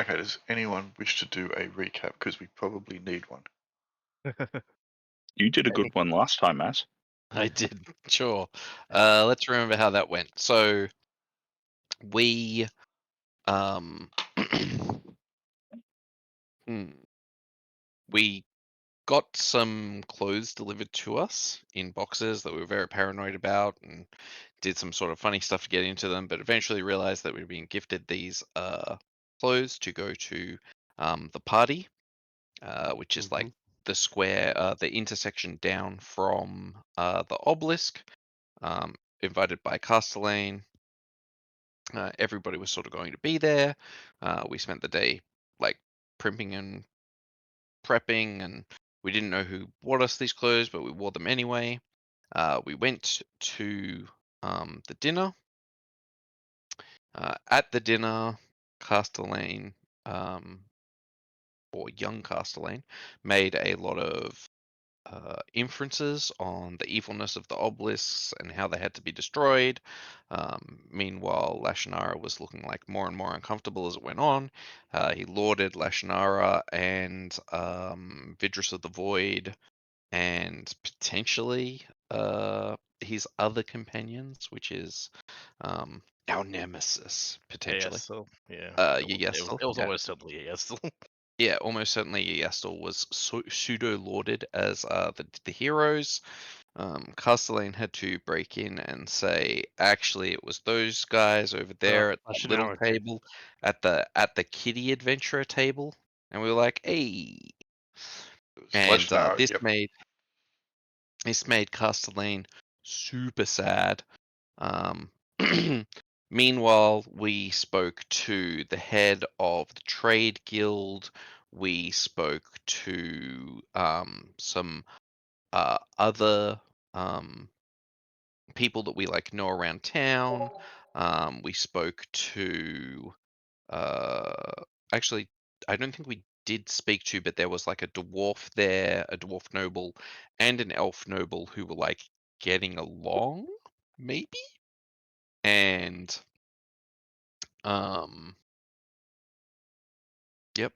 Okay, does anyone wish to do a recap? Because we probably need one. You did a good one last time, Matt. I did, sure. Let's remember how that went. So we we got some clothes delivered to us in boxes that we were very paranoid about, and did some sort of funny stuff to get into them, but eventually realized that we were being gifted these clothes to go to the party, which is like the square, the intersection down from the obelisk, invited by Castellane. Everybody was sort of going to be there. We spent the day like primping and prepping, and we didn't know who bought us these clothes, but we wore them anyway. We went to the dinner. At the dinner, Castellane, or young Castellane, made a lot of inferences on the evilness of the obelisks and how they had to be destroyed. Meanwhile, Lashonara was looking like more and more uncomfortable as it went on. He lauded Lashonara and Vidrus of the Void and potentially his other companions, which is our nemesis, potentially. Yestel, yeah. Yestel, It was yeah. almost certainly a Yestel. Yeah, almost certainly Yestel was pseudo-lauded as the heroes. Castellane had to break in and say, actually, it was those guys over there at that little Lashonara too. table, at the kiddie adventurer table, and we were like, hey. And Lashonara, yep. this made Castellane super sad. Meanwhile, we spoke to the head of the trade guild. We spoke to some other people that we like know around town. We spoke to actually, I don't think we did speak to, but there was like a dwarf there, a dwarf noble, and an elf noble who were like getting along, maybe. And yep.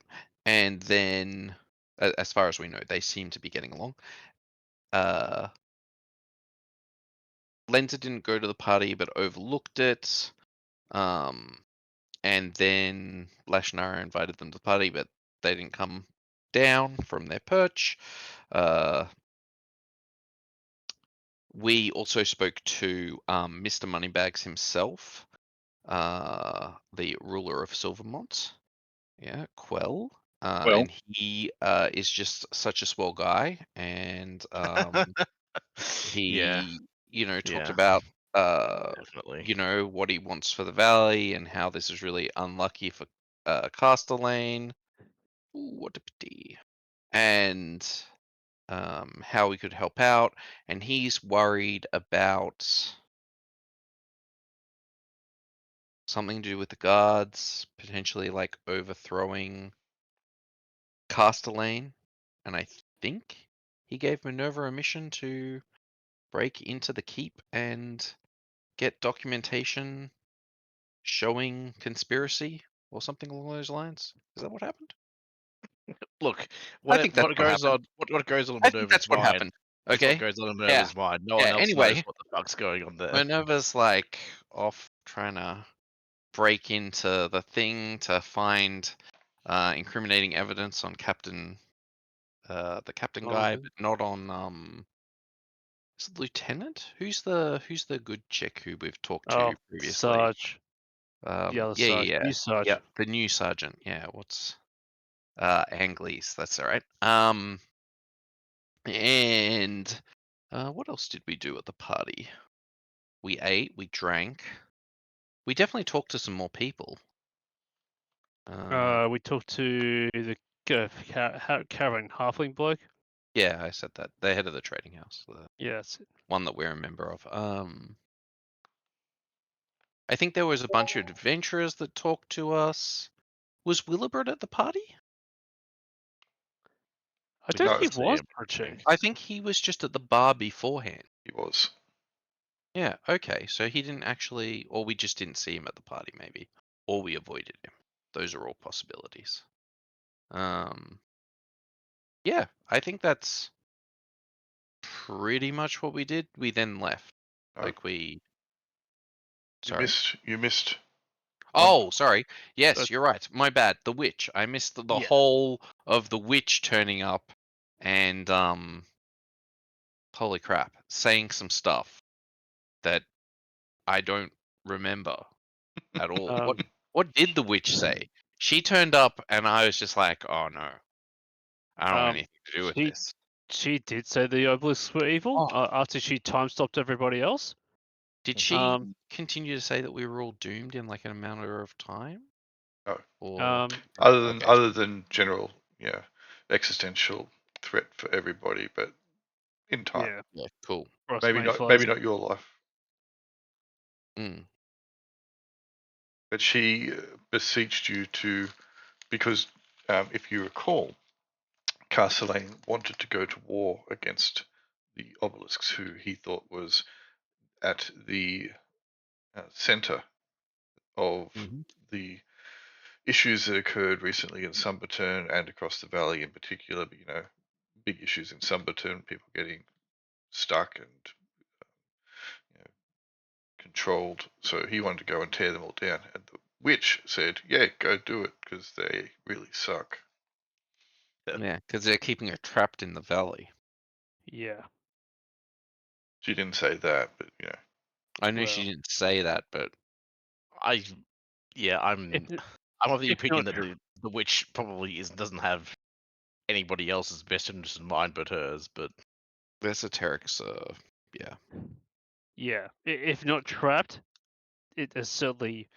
And then, as far as we know, they seem to be getting along. Lenza didn't go to the party, but overlooked it. And then Lashonara invited them to the party, but they didn't come down from their perch. We also spoke to Mr. Moneybags himself, the ruler of Silvermont. Yeah, Quell. And he is just such a swell guy, and he, talked about definitely. what he wants for the valley and how this is really unlucky for Castellane. Ooh, what a pity. And how we could help out, and he's worried about something to do with the guards, potentially like overthrowing Castellane, and I think he gave Minerva a mission to break into the keep and get documentation showing conspiracy or something along those lines. Is that what happened? Look, I think that's what what goes happened. on, what goes on in I think Minerva's that's what mind happened. is what Okay. goes on in Yeah. Minerva's mind. No one Yeah. else knows Anyway, what the fuck's going on there. Minerva's like off trying to break into the thing to find incriminating evidence on the captain guy, but not on is it Lieutenant? Who's the good chick who we've talked to previously? Sarge. The other Sarge. Yeah. New Sarge. Yeah, the new sergeant. Yeah, what's Angles, that's all right. And what else did we do at the party? We ate, we drank. We definitely talked to some more people. We talked to the caravan halfling bloke. Yeah, I said that. The head of the trading house. Yeah, that's it. One that we're a member of. I think there was a bunch of adventurers that talked to us. Was Willibert at the party? I don't think he was. I think he was just at the bar beforehand. He was. Yeah, okay. So he didn't actually, or we just didn't see him at the party, maybe. Or we avoided him. those are all possibilities. Yeah, I think that's pretty much what we did. We then left. No, Like we. you Sorry. missed. Oh, sorry. Yes, Uh, you're right. My bad. The witch. I missed the Yeah. whole of the witch turning up and holy crap, saying some stuff that I don't remember at all. What did the witch say? She turned up and I was just like, oh no. I don't want anything to do with this. She did say the Obelisks were evil Oh. after she time stopped everybody else. Did she continue to say that we were all doomed in like an amount of time? No. Or Other than general, existential threat for everybody, but in time. Yeah. yeah, cool. Ross Maybe Mayflies. not your life. Mm. But she beseeched you to, because if you recall, Castellane wanted to go to war against the Obelisks, who he thought was at the center of the issues that occurred recently in Sunburton and across the valley in particular. But, big issues in Sunburton, people getting stuck and controlled. So he wanted to go and tear them all down. And the witch said, "Yeah, go do it because they really suck." Yeah, because they're keeping her trapped in the valley. Yeah. She didn't say that, but I knew Well. she didn't say that, but I'm If, of the if opinion not- that the witch probably doesn't have anybody else's best interest in mind but hers. But the esoterics, yeah. yeah, if not trapped, it is certainly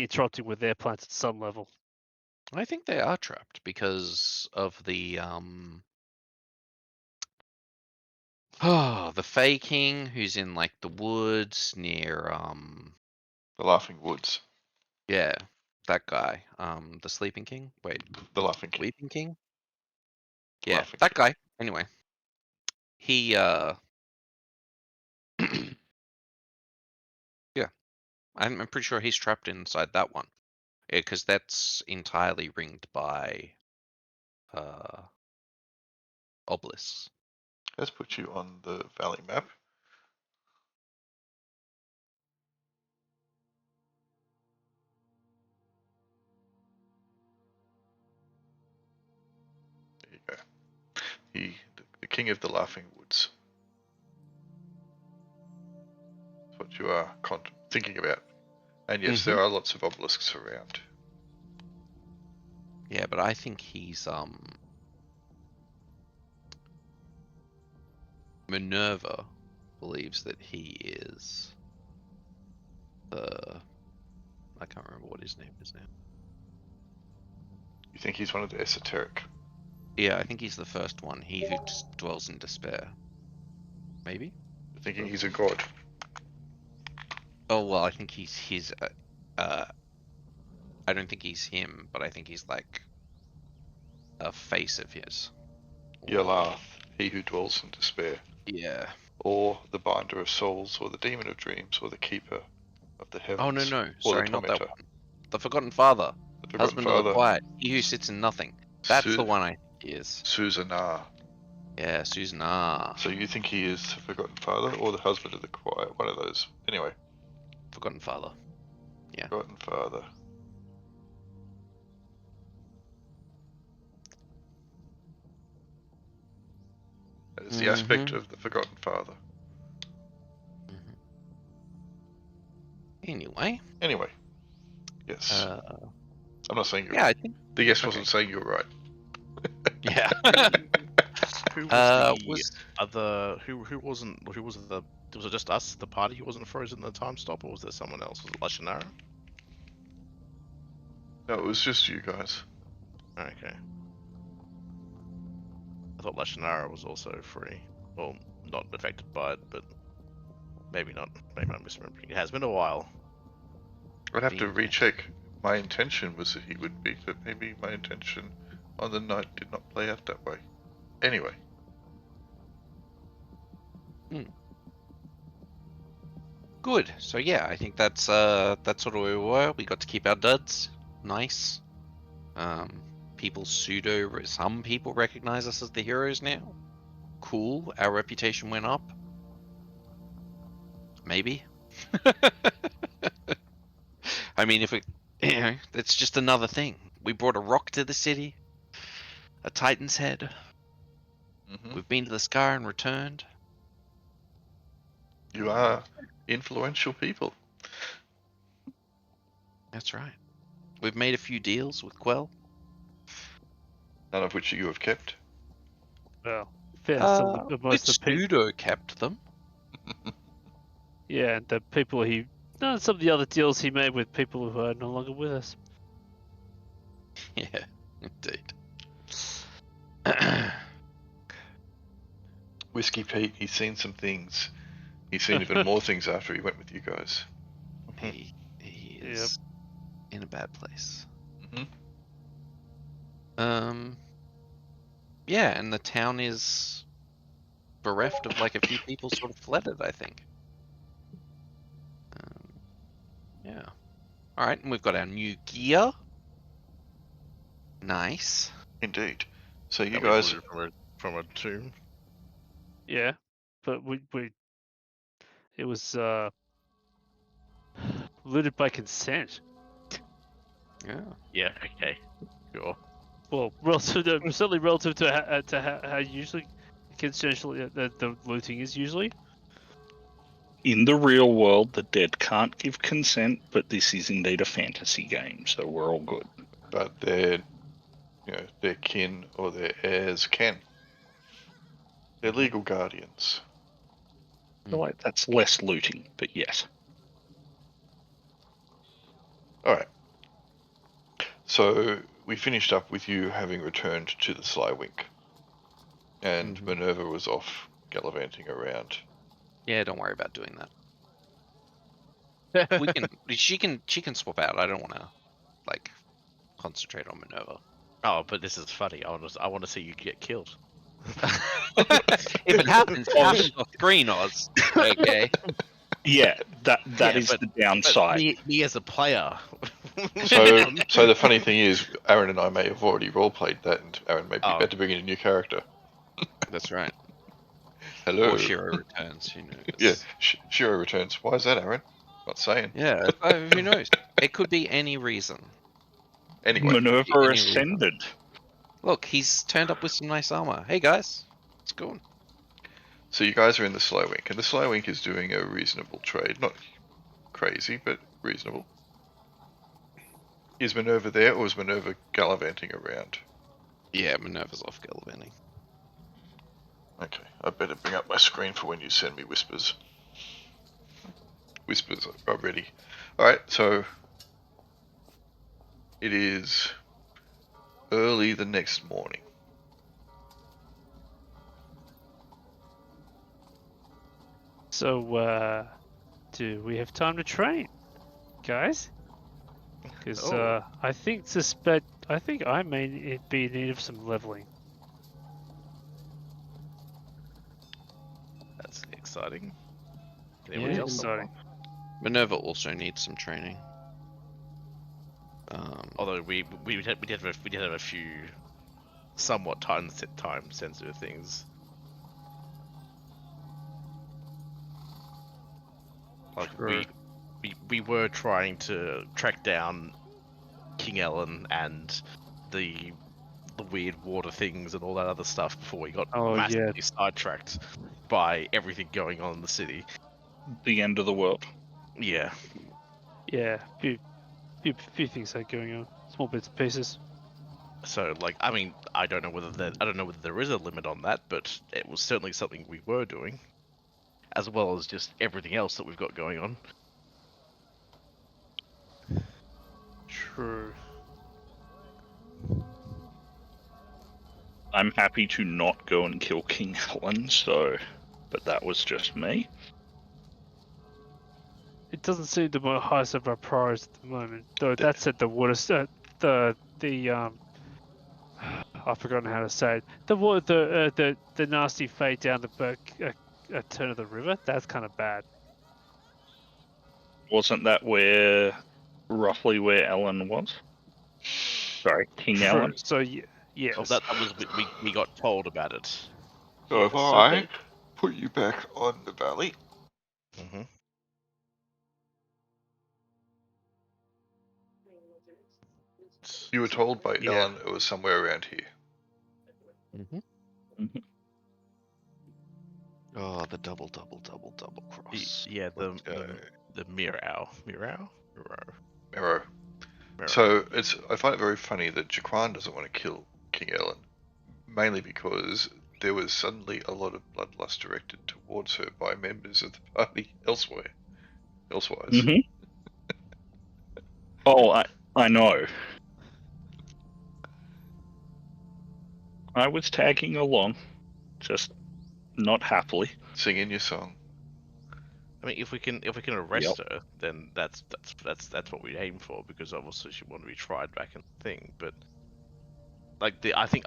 interrupting with their plans at some level. I think they are trapped because of the the Fey King who's in like the woods near the Laughing Woods, yeah, that guy. The Sleeping King? Wait, the Laughing King. Weeping King? Yeah, Laughing that King. guy. Anyway. He yeah. I'm pretty sure he's trapped inside that one. Yeah, because that's entirely ringed by obelisks. Let's put you on the valley map. There you go. The King of the Laughing Woods. That's what you are thinking about. And yes, there are lots of obelisks around. Yeah, but I think he's Minerva believes that he is I can't remember what his name is now. You think he's one of the esoteric? Yeah, I think he's the first one. He who dwells in despair. Maybe? You're thinking he's a god? Oh, well, I think he's his... I don't think he's him, but I think he's like a face of his. Yalath, he who dwells in despair. Yeah. Or the binder of souls, or the demon of dreams, or the keeper of the heavens. Oh, no. Or Sorry, the not that tormentor. one. The Forgotten Father. The Forgotten Husband of the Father. Quiet. He who sits in nothing. That's the one I think he is. Susanna. Yeah, Susanna. So you think he is the Forgotten Father or the husband of the quiet? One of those. Anyway. Forgotten Father. Yeah. Forgotten Father. That is the aspect of the Forgotten Father. Anyway. Yes. I'm not saying you're yeah, right. I think The yes wasn't saying you're right. yeah. who was the was other? Who wasn't? Who was the? Was it just us, the party, who wasn't frozen in the time stop, or was there someone else? Was it Lashinara? No, it was just you guys. Okay. I thought Lashinara was also free. Well, not affected by it, but maybe not. Maybe I'm misremembering. It has been a while. I'd have to recheck. My intention was that he would be, but maybe my intention on the night did not play out that way. Anyway. Good. So yeah, I think that's sort of where we were. We got to keep our duds. nice. Some people recognize us as the heroes now. Cool. Our reputation went up. Maybe. I mean, if that's just another thing. We brought a rock to the city. A Titan's head. Hmm. We've been to the Scar and returned. You are influential people. That's right. We've made a few deals with Quell. None of which you have kept. Well, most of the people. Pseudo kept them. Yeah, and the people he. No, some of the other deals he made with people who are no longer with us. Yeah, indeed. Whiskey Pete, he's seen some things. He's seen even more things after he went with you guys. he is in a bad place. Hmm. Yeah, and the town is bereft of like a few people sort of flooded, I think. Yeah. All right, and we've got our new gear. Nice. Indeed. So you That we guys, looted from a tomb. Yeah, but we it was looted by consent. Yeah. Yeah. Okay. Sure. Well, certainly relative to how usually consensually the looting is usually. In the real world, the dead can't give consent, but this is indeed a fantasy game, so we're all good. but their kin or their heirs can. They're legal guardians. Like, that's less looting, but yes. All right. So we finished up with you having returned to the Slywink, and Minerva was off gallivanting around. Yeah, don't worry about doing that. We can. She can swap out. I don't want to like concentrate on Minerva. Oh, but this is funny. I want to see you get killed. If it happens, it happens off screen, Oz. Okay. Yeah, that Yeah, is but- the downside. Me as a player. So the funny thing is, Aaron and I may have already role-played that, and Aaron may be Oh. about to bring in a new character. That's right. Hello. Or Shiro returns. Who knows? Yeah, Shiro returns. Why is that, Aaron? Not saying. Yeah. Who knows? It could be any reason. Anyway, Minerva any reason. ascended. Look, he's turned up with some nice armor. Hey guys, it's going. so you guys are in the Slywink, and the Slywink is doing a reasonable trade. Not crazy, but reasonable. Is Minerva there, or is Minerva gallivanting around? Yeah, Minerva's off gallivanting. Okay, I better bring up my screen for when you send me whispers. Whispers are ready. Alright, so it is early the next morning. So, do we have time to train, guys? Because I think I may be in need of some leveling. That's exciting. Can Yeah, anybody else exciting. Minerva also needs some training. Although we did have a few somewhat time sensitive things. Like Sure. we were trying to track down King Ellen and the weird water things and all that other stuff before we got massively sidetracked by everything going on in the city. The end of the world. Yeah. Yeah, few things are going on, small bits and pieces. So, like, I mean, I don't know whether there is a limit on that, but it was certainly something we were doing, as well as just everything else that we've got going on. True. I'm happy to not go and kill King Helen, but that was just me. It doesn't seem the highest of our priorities at the moment. Though that said, the water, I've forgotten how to say it. The nasty fade down the back turn of the river. That's kind of bad. Wasn't that roughly where Ellen was? Sorry, King Ellen. So yes. Oh, that was we got told about it. So if Yes, I okay. put you back on the valley, Mm-hmm. you were told by Yeah. Ellen it was somewhere around here. Oh, the double cross. Yeah, Let's go. the Mirror. Mero. So I find it very funny that Jaquan doesn't want to kill King Ellen, mainly because there was suddenly a lot of bloodlust directed towards her by members of the party elsewise. Mm-hmm. Oh, I know. I was tagging along, just not happily. Singing your song. I mean, if we can arrest her, then that's what we aim for, because obviously she wanted to be tried back in the thing. But like I think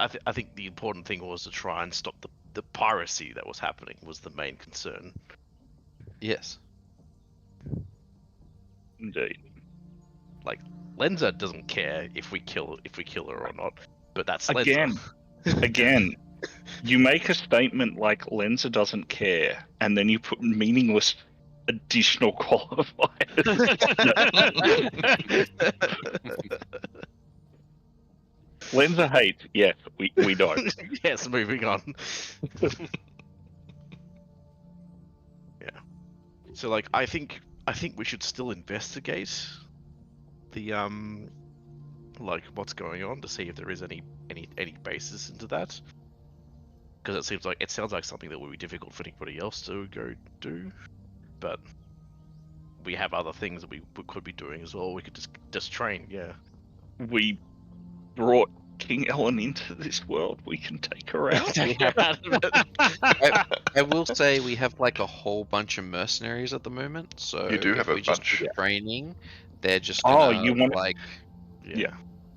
the important thing was to try and stop the piracy that was happening was the main concern. Yes. Indeed. Like Lenza doesn't care if we kill her or not, but that's Again, Lenza. again, you make a statement like Lenza doesn't care, and then you put meaningless additional qualifiers. Lenza hates. Yes, we don't. Yes, moving on. Yeah. So like I think we should still investigate the like what's going on to see if there is any basis into that, because it sounds like something that would be difficult for anybody else to go do, but we have other things that we could be doing as well. We could just train. Yeah. We brought King Ellen into this world. We can take her out. I will say we have like a whole bunch of mercenaries at the moment. So You do if have a we just bunch. do training, they're just Oh, gonna you want like Yeah.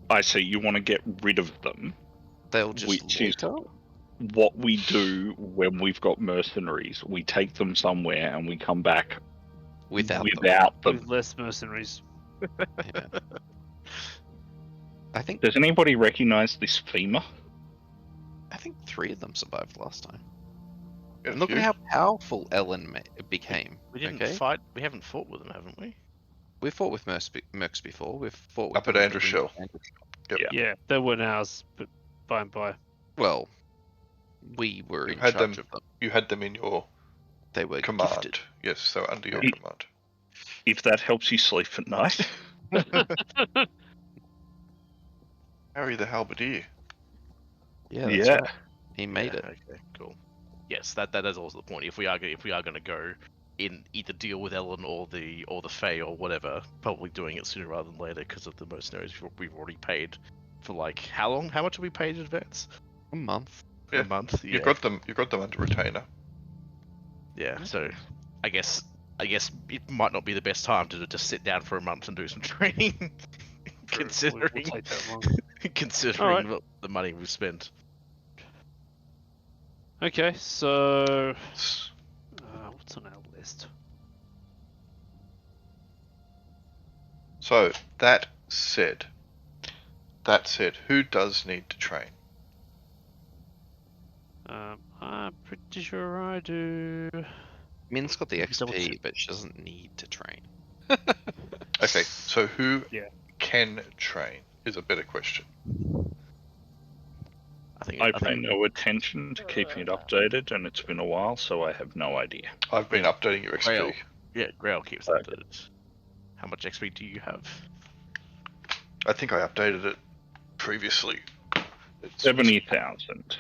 I see. You want to get rid of them, they'll just which is loiter. what we do when we've got mercenaries. We take them somewhere and we come back without them. With less mercenaries. Yeah. I think Does anybody recognize this femur? 3 of them survived last time. Got a And look few. at how powerful Ellen became. We didn't okay? fight. We haven't fought with them, haven't we? We've fought with Mercs before. We've fought with Up at them Andrew Shell. Yep. Yeah, they weren't ours, but by and by. Well, we were You in had charge them- of them. You had them in your They were command. gifted. Yes, they were under your Yeah. command. If that helps you sleep at night. Harry the Halberdier. Yeah, that's Yeah. right. He made it. Okay, cool. Yes, that is also the point. If we are going to go in, either deal with Ellen or the Fae or whatever, probably doing it sooner rather than later because of the mercenaries we've already paid for. Like how long? How much have we paid in advance? A month. Yeah. A month. Yeah. You got them under retainer. Yeah. So, I guess it might not be the best time to just sit down for a month and do some training. True, Considering we'll take that long. considering the money we've spent. Okay, so S- what's on our list? So that said, who does need to train? I'm pretty sure I do. Min's got the Double check. XP, but she doesn't need to train. Okay, so who Yeah. can train is a better question. I pay no attention to keeping it updated, and it's been a while, so I have no idea. I've been updating your XP. Grail. Yeah, Grail keeps Okay. updated. How much XP do you have? I think I updated it previously. It's 70,000.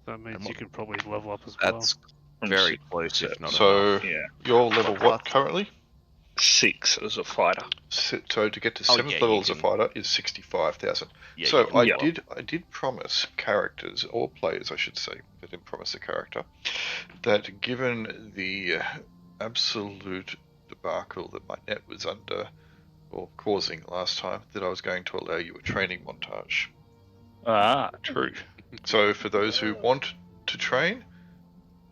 That means And you what- could probably level up as That's From very six- close, if not So enough. Yeah. you're level what currently? 6 as a fighter. So to get to Oh, 7th yeah, level you as a can- fighter is 65,000. Yeah. So you can I did promise characters, or players I should say, I didn't promise a character, that given the absolute debacle that my net was under, or causing last time, that I was going to allow you a training montage. Ah, true. So for those who want to train,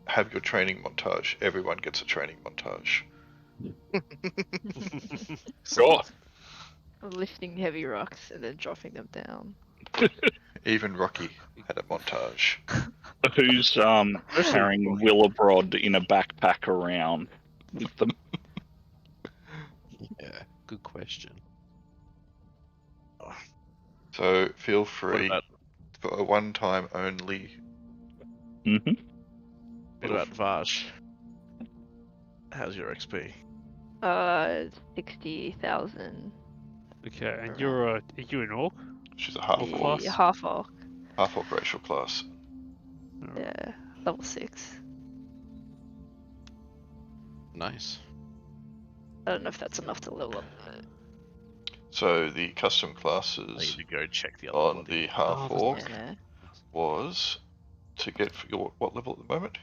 have your training montage. Everyone gets a training montage. Sure. Lifting heavy rocks and then dropping them down. Even Rocky had a montage. Who's carrying Willibrod in a backpack around with them? Yeah, good question. So feel What free about for a one-time only. Mm-hmm. what about Vash? How's your XP? 60,000. Okay, and Around. you're are you an orc? She's a half Orc orc, class? Yeah, half orc. half orc racial class. Alright. Yeah, level 6. Nice. I don't know if that's enough to level up. So the custom I need classes to go check the other on bloody. the half that's orc Yeah. was to get for your what level at the moment?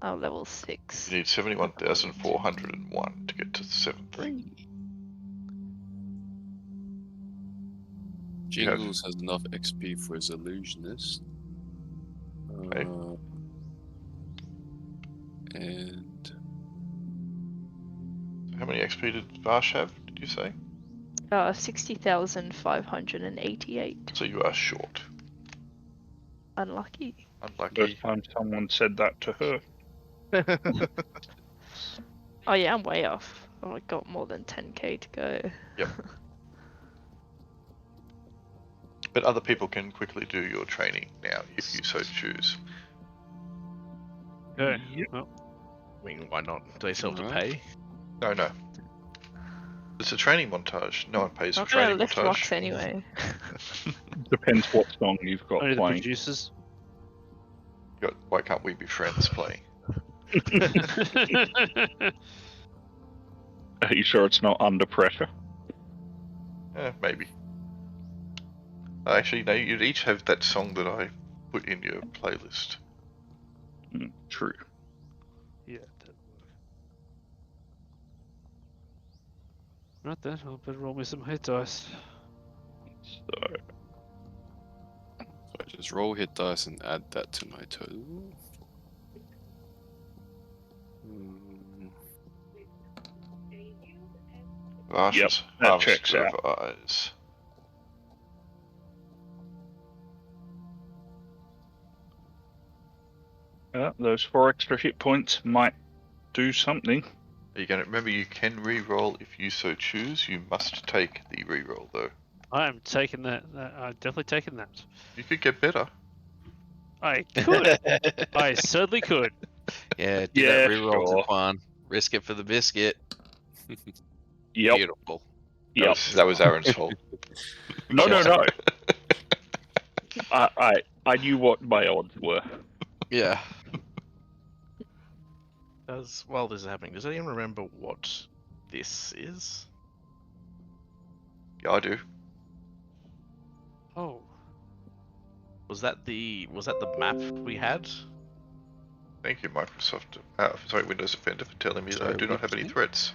Oh, level 6. You need 71,401 to get to the 7th. You have- Jingles has enough XP for his illusionist. Okay. And How many XP did Vash have? Did you say? 60,588. So you are short. Unlucky. Unlucky. First time someone said that to her. Oh yeah, I'm way off. Oh, I got more than 10k to go. Yep. But other people can quickly do your training now if you so choose. Okay. Yep. Well, I mean, why not? Do they still have to Alright. pay? No. It's a training montage. No one pays I'm for gonna training lift montage. rocks anyway. Depends what song you've got only the playing. producers. Why can't we be friends playing? Are you sure it's not Under Pressure? Maybe. Actually, no, you'd each have that song that I put in your playlist. True. Yeah, that work. Right then, I'll better roll me some hit dice. So, I just roll hit dice and add that to my total. Vash's that Harvest checks of out. Eyes. Those 4 extra hit points might do something. Are you going to remember you can re-roll if you so choose? You must take the re-roll though. I am taking that. I'm definitely taking that. You could get better. I could. I certainly could. Yeah, do Yeah, that reroll, sure. Tuan. Risk it for the biscuit. Yep. Beautiful. Yep. That was Aaron's fault. No. I knew what my odds were. Yeah. While this is happening, does anyone remember what this is? Yeah, I do. Oh. Was that the map we had? Thank you, Microsoft. Sorry, Windows Defender, for telling me that I Sorry, do not which have any thing? threats.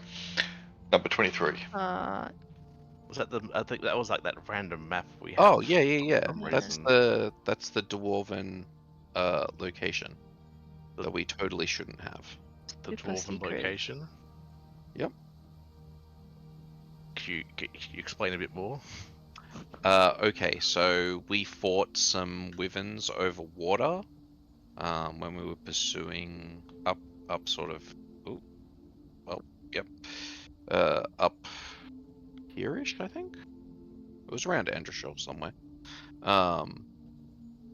Number 23. Was that I think that was like that random map we had. Oh yeah. some That's reason. the dwarven location that we totally shouldn't have. The Super dwarven secret. location. Yep. Can you explain a bit more? Okay, so we fought some wyverns over water when we were pursuing up sort of. Oh, well, yep. Up here-ish, I think. It was around Andreshell somewhere.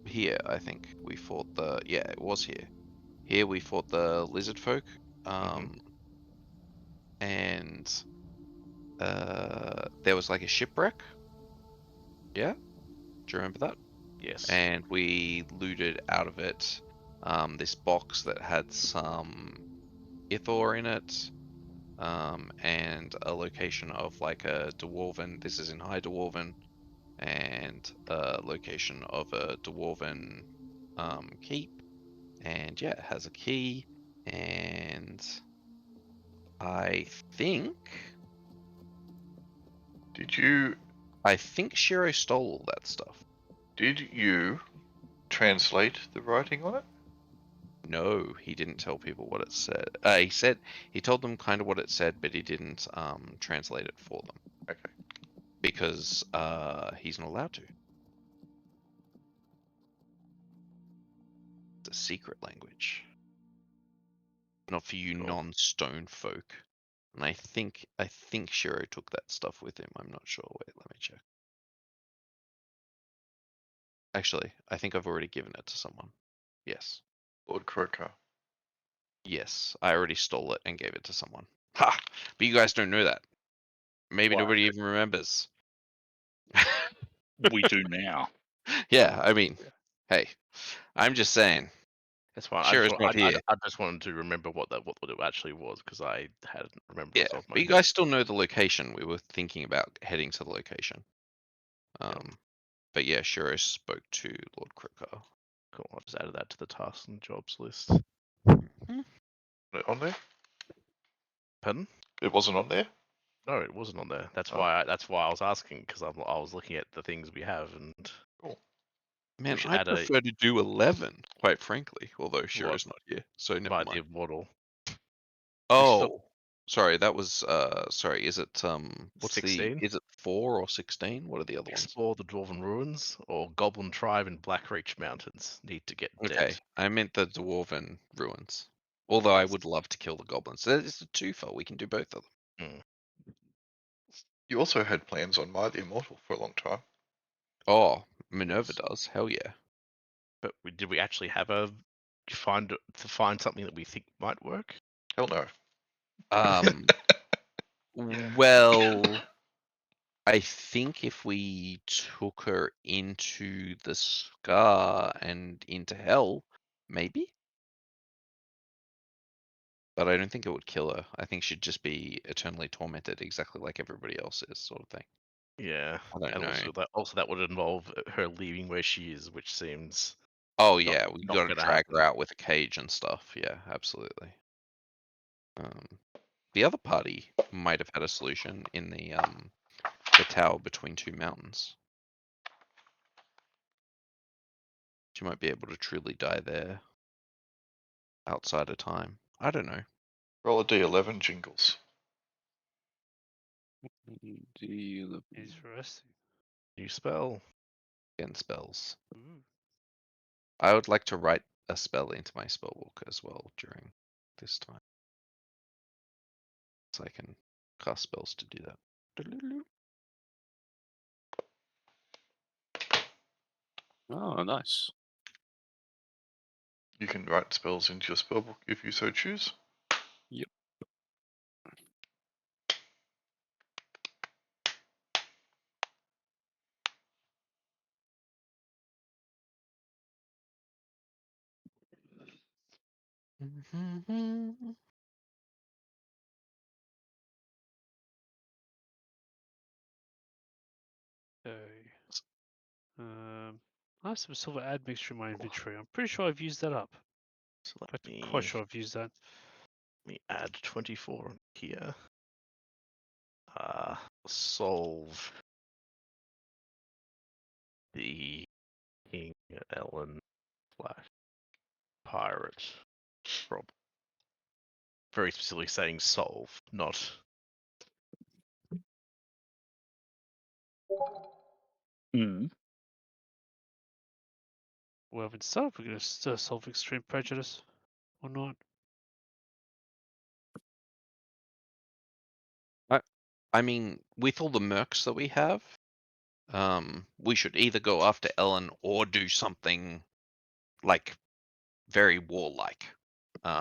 Here, I think we fought it was here. Here we fought the lizard folk. And there was like a shipwreck. Yeah? Do you remember that? Yes. And we looted out of it this box that had some ithor in it, and a location of like a dwarven. This is in High Dwarven, and a location of a dwarven keep. And yeah, it has a key, and I think Shiro stole all that stuff. Did you translate the writing on it? No, he didn't tell people what it said. He told them kind of what it said, but he didn't translate it for them. Okay. because he's not allowed to. It's a secret language. Not for you non-stone folk. And I think Shiro took that stuff with him. I'm not sure. Wait, let me check. Actually, I think I've already given it to someone. Yes. Lord Croker. Yes, I already stole it and gave it to someone. Ha! But you guys don't know that. Maybe Why? nobody even remembers. We do now. Yeah, I mean, hey, I'm just saying. That's fine. Shiro's not here. I just wanted to remember what it actually was because I hadn't remembered Yeah, off the top of my but you head. guys still know the location. We were thinking about heading to the location. But yeah, Shiro spoke to Lord Croker. Cool. I just added that to the tasks and jobs list. On there? Pardon? It wasn't on there? No, it wasn't on there. That's Oh. why I was asking because I was looking at the things we have and. Cool. Man, should I add a- prefer to do 11, quite frankly. Although Shiro's not here, so never By mind. the immortal. Oh, sorry. That was sorry. Is it what's 16? Is it 4 or 16? What are the other ones? Explore the Dwarven Ruins or Goblin Tribe in Blackreach Mountains. Need to get Okay, dead. I meant the Dwarven Ruins. Although I would love to kill the goblins. It's a twofer. We can do both of them. You also had plans on My the Immortal for a long time. Oh, Minerva does. Hell yeah. But did we actually have find something that we think might work? Hell no. Well, I think if we took her into the Scar and into Hell, maybe. But I don't think it would kill her. I think she'd just be eternally tormented, exactly like everybody else is, sort of thing. Yeah, I don't and know. also that would involve her leaving where she is, which seems. Oh yeah, we not got to gonna drag her happen. out with a cage and stuff. Yeah, absolutely. The other party might have had a solution in the tower between two mountains. She might be able to truly die there outside of time. I don't know. Roll a D11, Jingles. Interesting. New spell. Again, spells. Ooh. I would like to write a spell into my spellbook as well during this time. So I can cast spells to do that. Oh, nice. You can write spells into your spellbook if you so choose. Yep. Okay. I have some silver admixture in my inventory. I'm pretty sure I've used that up. So let I'm quite sure I've used that. me add 24 here. Solve the King Ellen / pirate problem. Very specifically saying solve, not. Well, if it's started, we're going to solve extreme prejudice or not. I mean, with all the mercs that we have, we should either go after Ellen or do something like very warlike.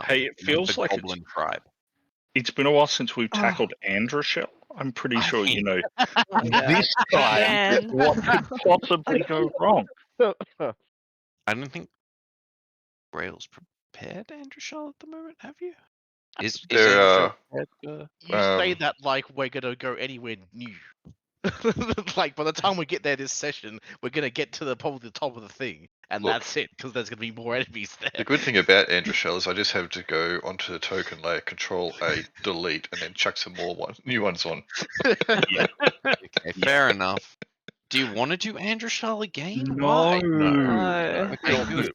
Hey, it with feels the like Goblin tribe. it's been a while since we've tackled Androshell. I'm pretty sure, mean, this time, Again. what could possibly go wrong? I don't think Grail's prepared Androshell at the moment. Have you? Is There, Androshell prepared? You say Um, that like we're gonna go anywhere new. Like by the time we get there this session, we're gonna get to probably the top of the thing, and Look. that's it because there's gonna be more enemies there. The good thing about Androshell is I just have to go onto the token layer, Control A, delete, and then chuck some more new ones on. Okay, fair enough. Do you want to do Androshell again? No. Why? No. Okay, good.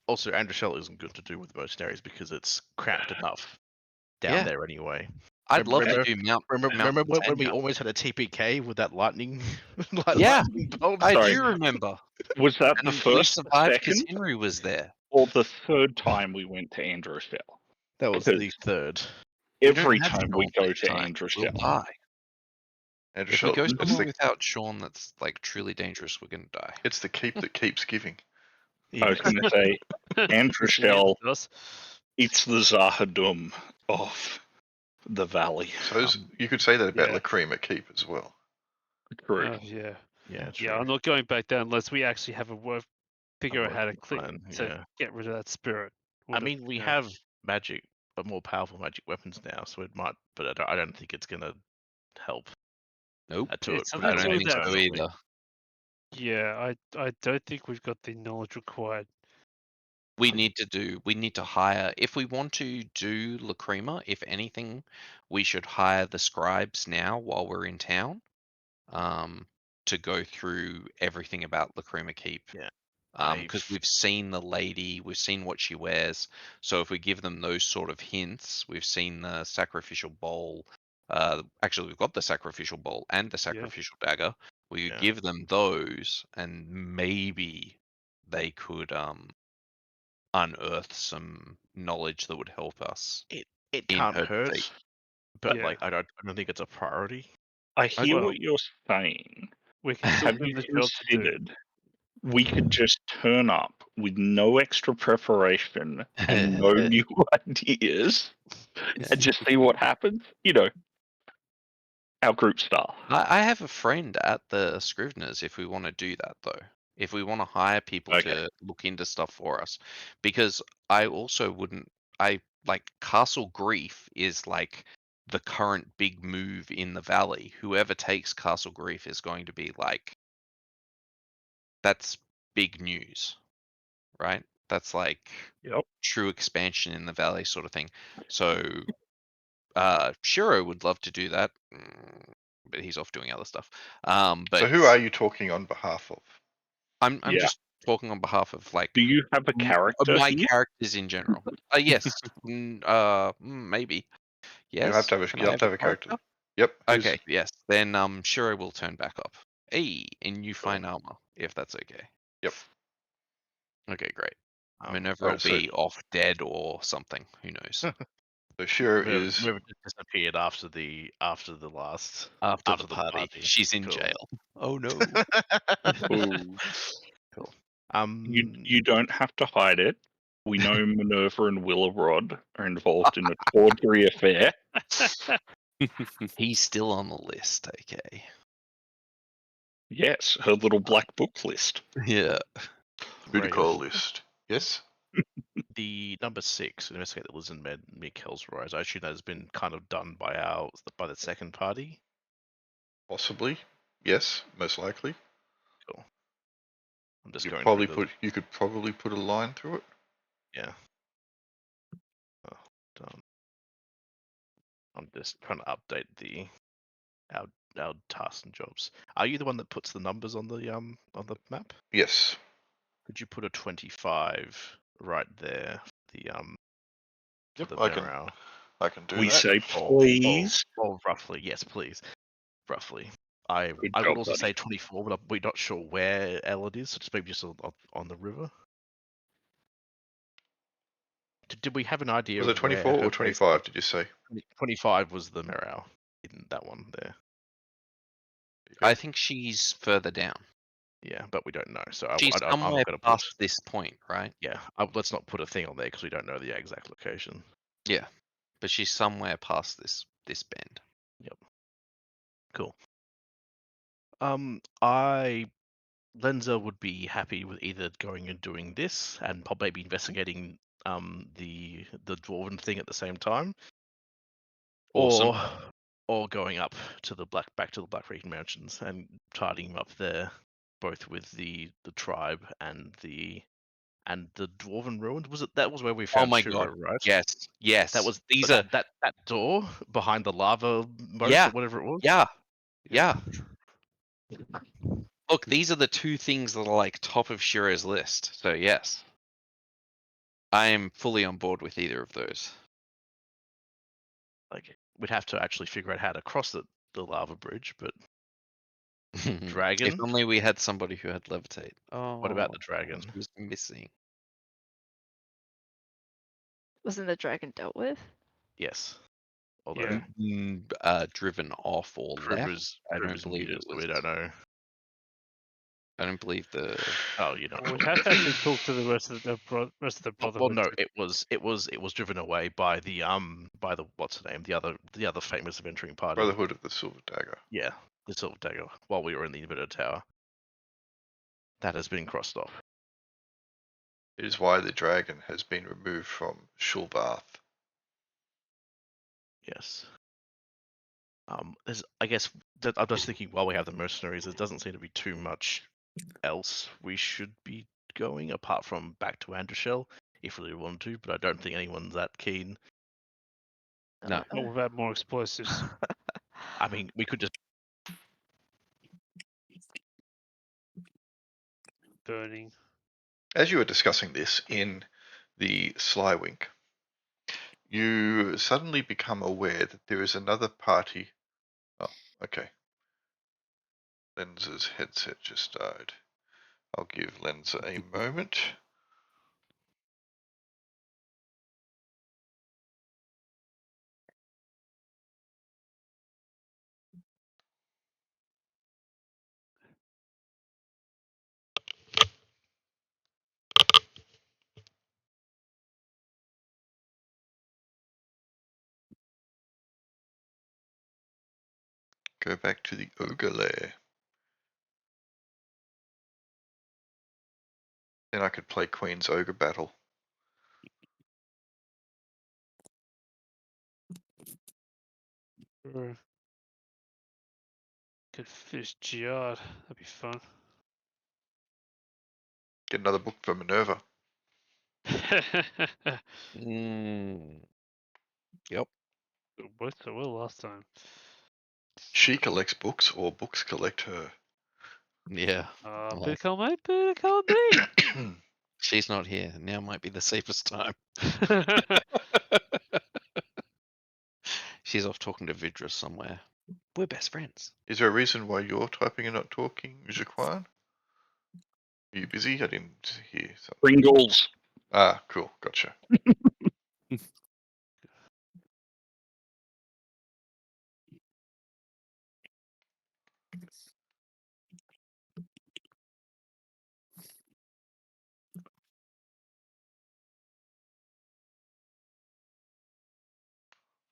Also, Androshell isn't good to do with mercenaries because it's cramped enough down Yeah. there anyway. I'd love Remember- to do Mount. Remember when we Tanya. almost had a TPK with that lightning? Yeah, lightning bolt? I Sorry. do remember. Was that the And we first, survived because second, Henry was there. or the third time we went to Andrewsville? That was Because the third. We don't every have time we Sean go next to time. We'll Andrewsville, die. And If we go it's somewhere the without Sean, that's like truly dangerous. We're gonna die. it's the keep that keeps giving. I was going to say, Andrewsville, Yes. it's the Zahadum of the valley. So you could say that about yeah. Lacrima Keep as well. True. Yeah. Yeah, true. Yeah, I'm not going back there unless we actually have figure out how to working click plan, to yeah. get rid of that spirit. I mean, we have magic, but more powerful magic weapons now, so it might. But I don't think it's gonna help. Nope. To It's put I it don't something think so internally. either. Yeah, I don't think we've got the knowledge required. We need to hire, if we want to do Lacrima, if anything, we should hire the scribes now while we're in town, to go through everything about Lacrima Keep. Yeah. Because we've seen the lady, we've seen what she wears. So if we give them those sort of hints, we've seen the sacrificial bowl. Actually, we've got the sacrificial bowl and the sacrificial dagger. We could give them those, and maybe they could unearth some knowledge that would help us. It in can't her hurt, fate. but Yeah. like I don't think it's a priority. I hear Well, what you're saying. We can still Have do you the job to do. considered we could just turn up with no extra preparation and no new ideas and just see what happens? You know, our group style. I have a friend at the Scriveners if we want to do that though. If we want to hire people Okay. to look into stuff for us. Because I also wouldn't I like Castle Grief is like the current big move in the valley. Whoever takes Castle Grief is going to be like that's big news. Right? That's like Yep. true expansion in the valley sort of thing. So Shiro would love to do that, but he's off doing other stuff. But So who are you talking on behalf of? I'm Yeah. just talking on behalf of like Do you have a character my here? characters in general. Yes, maybe. Yes. You'll have to have Can a, I you'll have to have a character. Yep. Okay. Yes. Then Shiro will turn back up. Hey, in new Cool. fine armor, if that's okay. Yep. Okay, great. Minerva Right, will be off dead or something. Who knows? So Shiro Minerva is just disappeared after the last After after the party. She's in Cool. jail. Oh no. Ooh. Cool. You don't have to hide it. We know Minerva and Willarod are involved in a tawdry affair. He's still on the list. Okay. Yes, her little black book list. Yeah. Booty Great. call list. Yes. The number 6, investigate the Liz and Mikkel's rise. I assume that has been kind of done by the second party. Possibly. Yes. Most likely. Cool. I'm just You going probably through you could probably put a line through it. yeah. Oh, done. I'm just trying to update our tasks and jobs. Are you the one that puts the numbers on the map? Yes. Could you put a 25 right there? The Yep. the I can. morale? I can do We that. say please. Or roughly, yes, please. Roughly. I Good would job, also buddy. say 24, but we're not sure where Ellen is. So just maybe just on the river. Did we have an idea? Was it of where 24 her or base 25? Did you say? 25 was the morale in that one there. I think she's further down. Yeah, but we don't know. So She's I'm somewhere not going to past put. this point, right? Yeah, let's not put a thing on there because we don't know the exact location. Yeah, but she's somewhere past this bend. Yep. Cool. Lenza would be happy with either going and doing this and maybe investigating the dwarven thing at the same time, Awesome. or going up to the back to the Black Region Mountains and tidying up there, both with the tribe and the dwarven ruins. That was where we found Shiro, God. right? Yes. That was these are that door behind the lava moat Yeah. or whatever it was. Yeah. Look, these are the two things that are like top of Shiro's list. So yes. I am fully on board with either of those. Like we'd have to actually figure out how to cross the lava bridge. But If dragon? only we had somebody who had levitate. Oh, What about the dragon? she's missing. Wasn't the dragon dealt with? Yes. Although Yeah. Driven off or left. I don't Kriber's believe muted, it so was. we don't know. I don't believe the. Oh, you know. Well, we'd have to actually talk to the rest of the Brotherhood. Well, no, to- it was driven away by the what's the name? The other famous adventuring party. Brotherhood of the Silver Dagger. Yeah, the Silver Dagger. While we were in the inverted tower, that has been crossed off. It is why the dragon has been removed from Shulbarth. Yes. I guess I'm just thinking while we have the mercenaries, there doesn't seem to be too much else we should be going apart from back to Androshell if we really want to, but I don't think anyone's that keen. No. Not without more explosives. I mean, we could just Burning. As you were discussing this in the Slywink, you suddenly become aware that there is another party. Oh, okay. Lenz's headset just died. I'll give Lenza a moment. Go back to the ogre lair. Then I could play Queen's Ogre Battle. Or could finish Giard. That'd be fun. Get another book for Minerva. Yep. It worked so well last time. She collects books, or books collect her. Yeah. Better call me. Better call me. She's not here. Now might be the safest time. She's off talking to Vidra somewhere. We're best friends. Is there a reason why you're typing and not talking, Jaquan? Are you busy? I didn't hear something. Pringles. Ah, cool. Gotcha.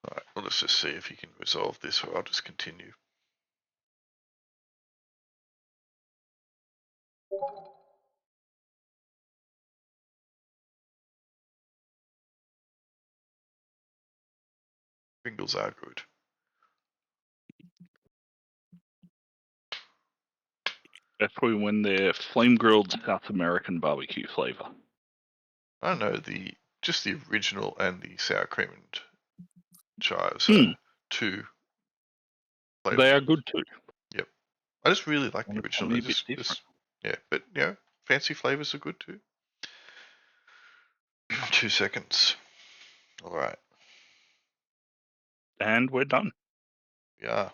Alright, well, let's just see if you can resolve this, or I'll just continue. Pringles are good. Especially when they're flame grilled South American barbecue flavor. I don't know, just the original and the sour cream and chives are two flavors. They are good too. Yep. I just really like the Only original. a bit different. Yeah, but fancy flavors are good too. 2 seconds. All right. And we're done. Yeah.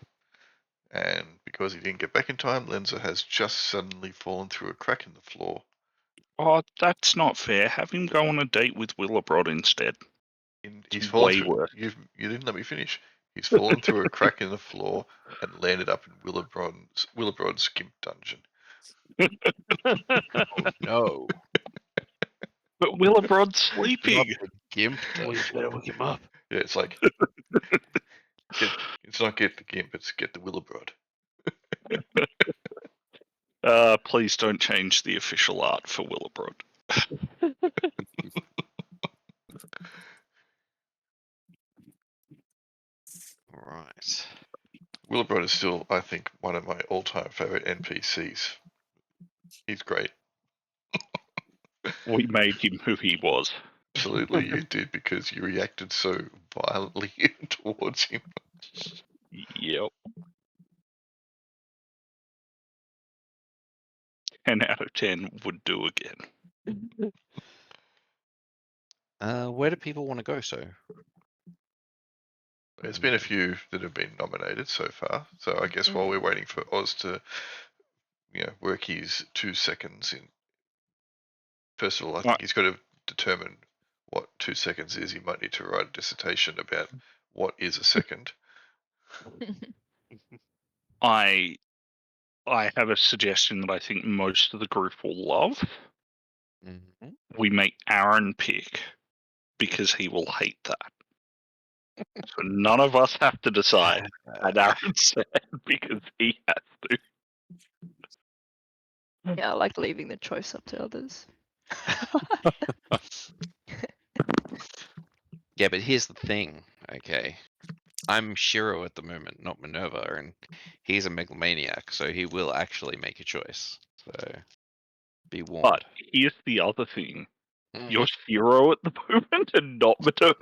And because he didn't get back in time, Lenza has just suddenly fallen through a crack in the floor. Oh, that's not fair. Have him go on a date with Willabrod instead. He's It's fallen way through. worse. You didn't let me finish. He's fallen through a crack in the floor and landed up in Willabrod's Gimp dungeon. Oh no. But Willabrod's sleeping. Not the Gimp. We better wake him up. Yeah, it's like it's not get the Gimp, it's get the Willabrod. Please don't change the official art for Willabrod. Right. Willabrod is still, I think, one of my all-time favorite NPCs. He's great. We made him who he was. Absolutely, you did, because you reacted so violently towards him. Yep. 10 out of 10 would do again. Where do people want to go? So There's been a few that have been nominated so far. So I guess while we're waiting for Oz to, work his 2 seconds in. First of all, I think he's got to determine what 2 seconds is. He might need to write a dissertation about what is a second. I have a suggestion that I think most of the group will love. Mm-hmm. We make Aaron pick because he will hate that. So none of us have to decide. And Aaron said because he has to. Yeah, I like leaving the choice up to others. Yeah, but here's the thing, okay? I'm Shiro at the moment, not Minerva, and he's a megalomaniac, so he will actually make a choice. So be warned. But here's the other thing. You're Shiro at the moment and not Minerva.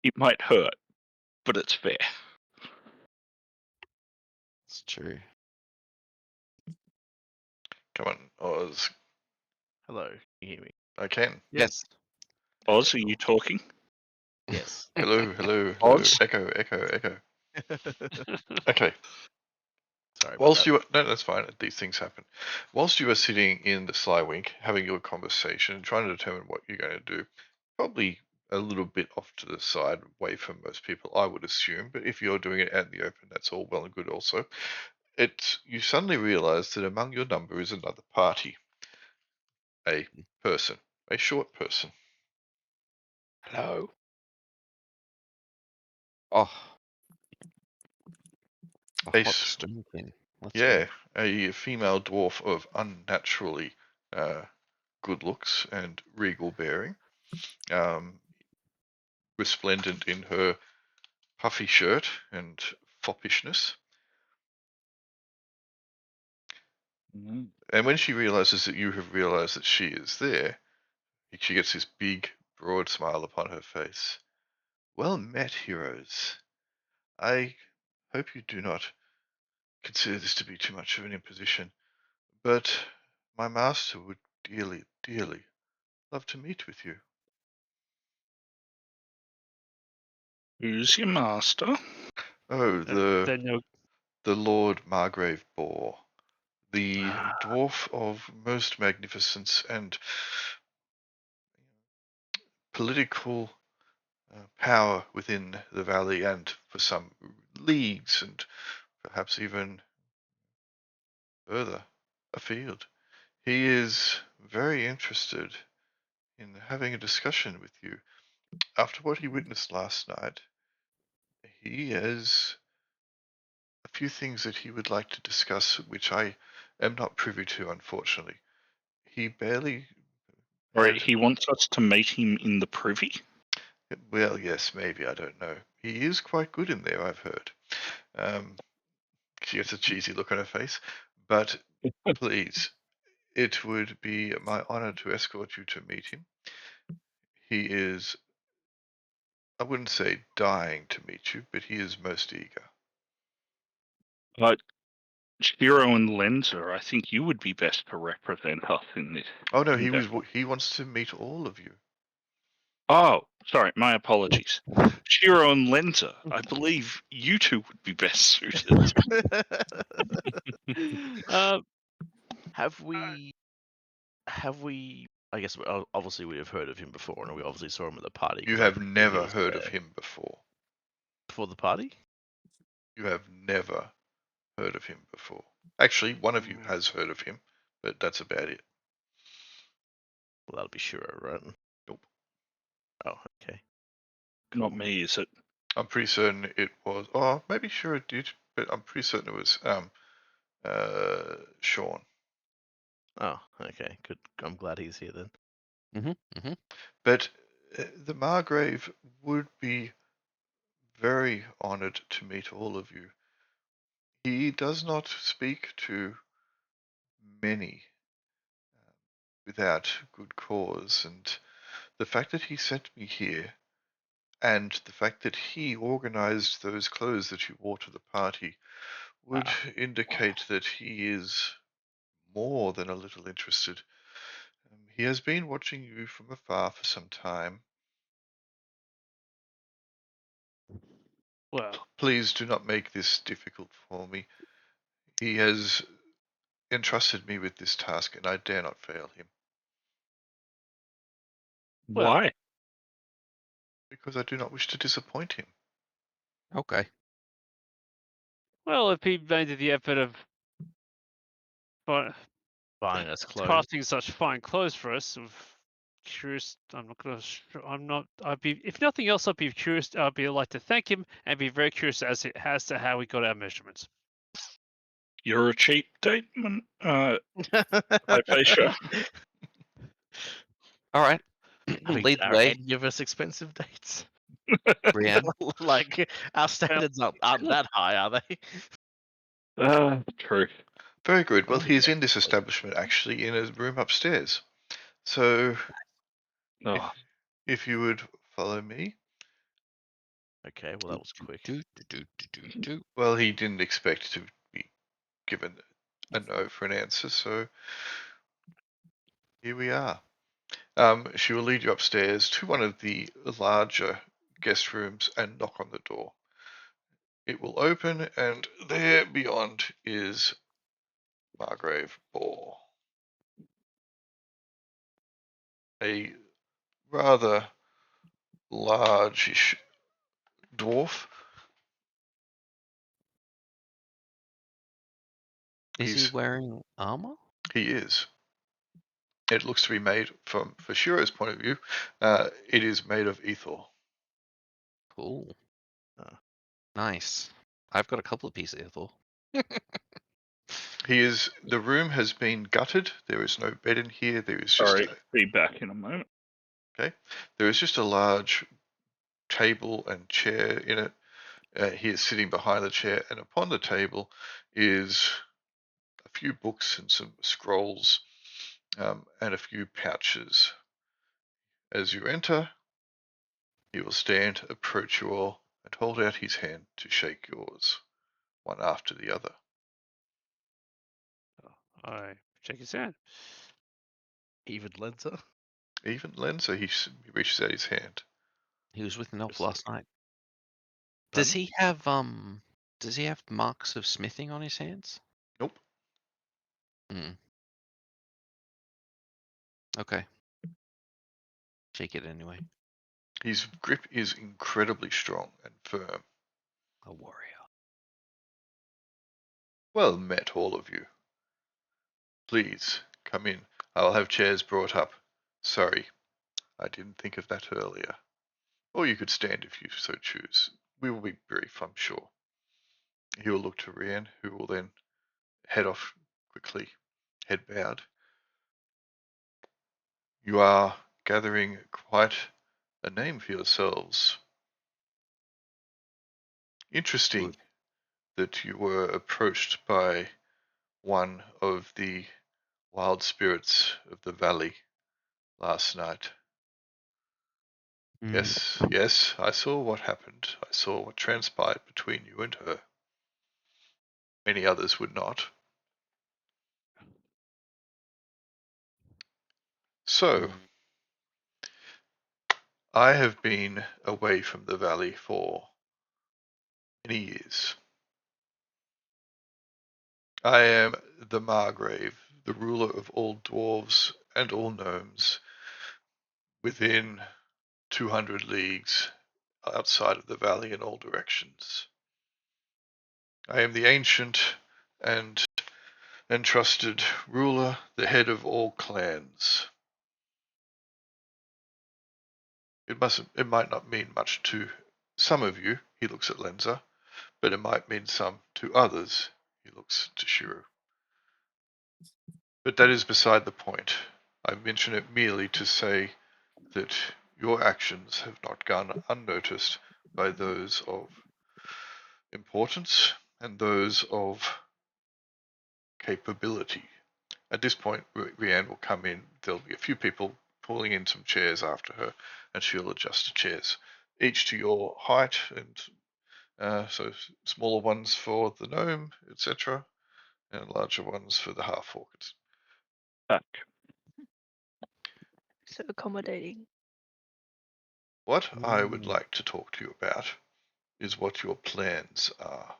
It might hurt, but it's fair. It's true. Come on, Oz. Hello, can you hear me? I can. Yes. Oz, are you talking? Yes. Hello, hello, hello. Oz? Echo, echo, echo. Okay. Sorry about Whilst that. you no, that's fine. These things happen. Whilst you are sitting in the Slywink, having your conversation, trying to determine what you're going to do, probably a little bit off to the side, away from most people, I would assume. But if you're doing it out in the open, that's all well and good. Also, you suddenly realise that among your number is another party, a person, a short person. Hello. Oh. A hot stonekin. Yeah, a female dwarf of unnaturally good looks and regal bearing, resplendent in her puffy shirt and foppishness. And when she realizes that you have realized that she is there, she gets this big, broad smile upon her face. Well met, heroes. I hope you do not consider this to be too much of an imposition, but my master would dearly, dearly love to meet with you. Who's your master? Oh, the Lord Margrave Boar, the dwarf of most magnificence and political power within the valley, and for some leagues and perhaps even further afield. He is very interested in having a discussion with you. After what he witnessed last night, he has a few things that he would like to discuss, which I am not privy to, unfortunately. He barely. Right, he wants us to meet him in the privy? Well, yes, maybe, I don't know. He is quite good in there, I've heard. She gets a cheesy look on her face. But please, it would be my honor to escort you to meet him. He is, I wouldn't say dying to meet you, but he is most eager. But Shiro and Lenza, I think you would be best to represent us in this. Oh no, he wants to meet all of you. Oh, sorry, my apologies. Shiro and Lenza, I believe you two would be best suited. Have we? I guess obviously we have heard of him before, and we obviously saw him at the party. You have never heard of him before. Before the party? You have never heard of him before. Actually, one of you has heard of him, but that's about it. Well, that'll be Shiro, right? Nope. Oh, okay. Cool. Not me, is it? I'm pretty certain it was. Oh, maybe sure it did, but I'm pretty certain it was Sean. Oh, okay. Good. I'm glad he's here then. But the Margrave would be very honored to meet all of you. He does not speak to many without good cause, and the fact that he sent me here, and the fact that he organized those clothes that you wore to the party, would indicate that he is more than a little interested. He has been watching you from afar for some time. Well, Please do not make this difficult for me. He has entrusted me with this task, and I dare not fail him. Well. Why? Because I do not wish to disappoint him. Okay. Well, if he made the effort of Buying us clothes. crafting such fine clothes for us, curious. I'm not gonna. I'm not. I'd be. If nothing else, I'd be curious. I'd be like to thank him and be very curious as to how we got our measurements. You're a cheap date, Hypatia. All right. I mean, Lead the are way, any of us expensive dates? Brienne. Like, our standards aren't that high, are they? True. Very good. Well, Oh, he's yeah. in this establishment, actually, in a room upstairs. So, Oh, if you would follow me. Okay, well, that was quick. Well, he didn't expect to be given a no for an answer, so here we are. She will lead you upstairs to one of the larger guest rooms and knock on the door. It will open, and there beyond is Margrave Boar. A rather large-ish dwarf. Is he wearing armor? He is. It looks to be made for Shiro's point of view. It is made of ether. Cool. Nice. I've got a couple of pieces of ether. The room has been gutted. There is no bed in here. There is just sorry. Be back in a moment. there is just a large table and chair in it. He is sitting behind the chair, and upon the table is a few books and some scrolls, and a few pouches. As you enter, he will stand, approach you all, and hold out his hand to shake yours, one after the other. I shake his hand. Even Lenza? Even Lenza, he reaches out his hand. He was with an elf Just last night. Pardon? Does he have marks of smithing on his hands? Nope. Okay. Shake it anyway. His grip is incredibly strong and firm. A warrior. Well met, all of you. Please, come in. I'll have chairs brought up. Sorry, I didn't think of that earlier. Or you could stand if you so choose. We will be brief, I'm sure. He will look to Rian, who will then head off quickly, head bowed. You are gathering quite a name for yourselves. Interesting that you were approached by one of the wild spirits of the valley last night. Yes, I saw what happened. I saw what transpired between you and her. Many others would not. So, I have been away from the valley for many years. I am the Margrave, the ruler of all dwarves and all gnomes within 200 leagues outside of the valley in all directions. I am the ancient and trusted ruler, the head of all clans. It might not mean much to some of you, he looks at Lenza, but it might mean some to others, he looks to Shiro. But that is beside the point. I mention it merely to say that your actions have not gone unnoticed by those of importance and those of capability. At this point, Rianne will come in. There'll be a few people pulling in some chairs after her, and she'll adjust the chairs, each to your height, and so smaller ones for the gnome, etc., and larger ones for the half-orc. Back. so accommodating. What I would like to talk to you about is what your plans are.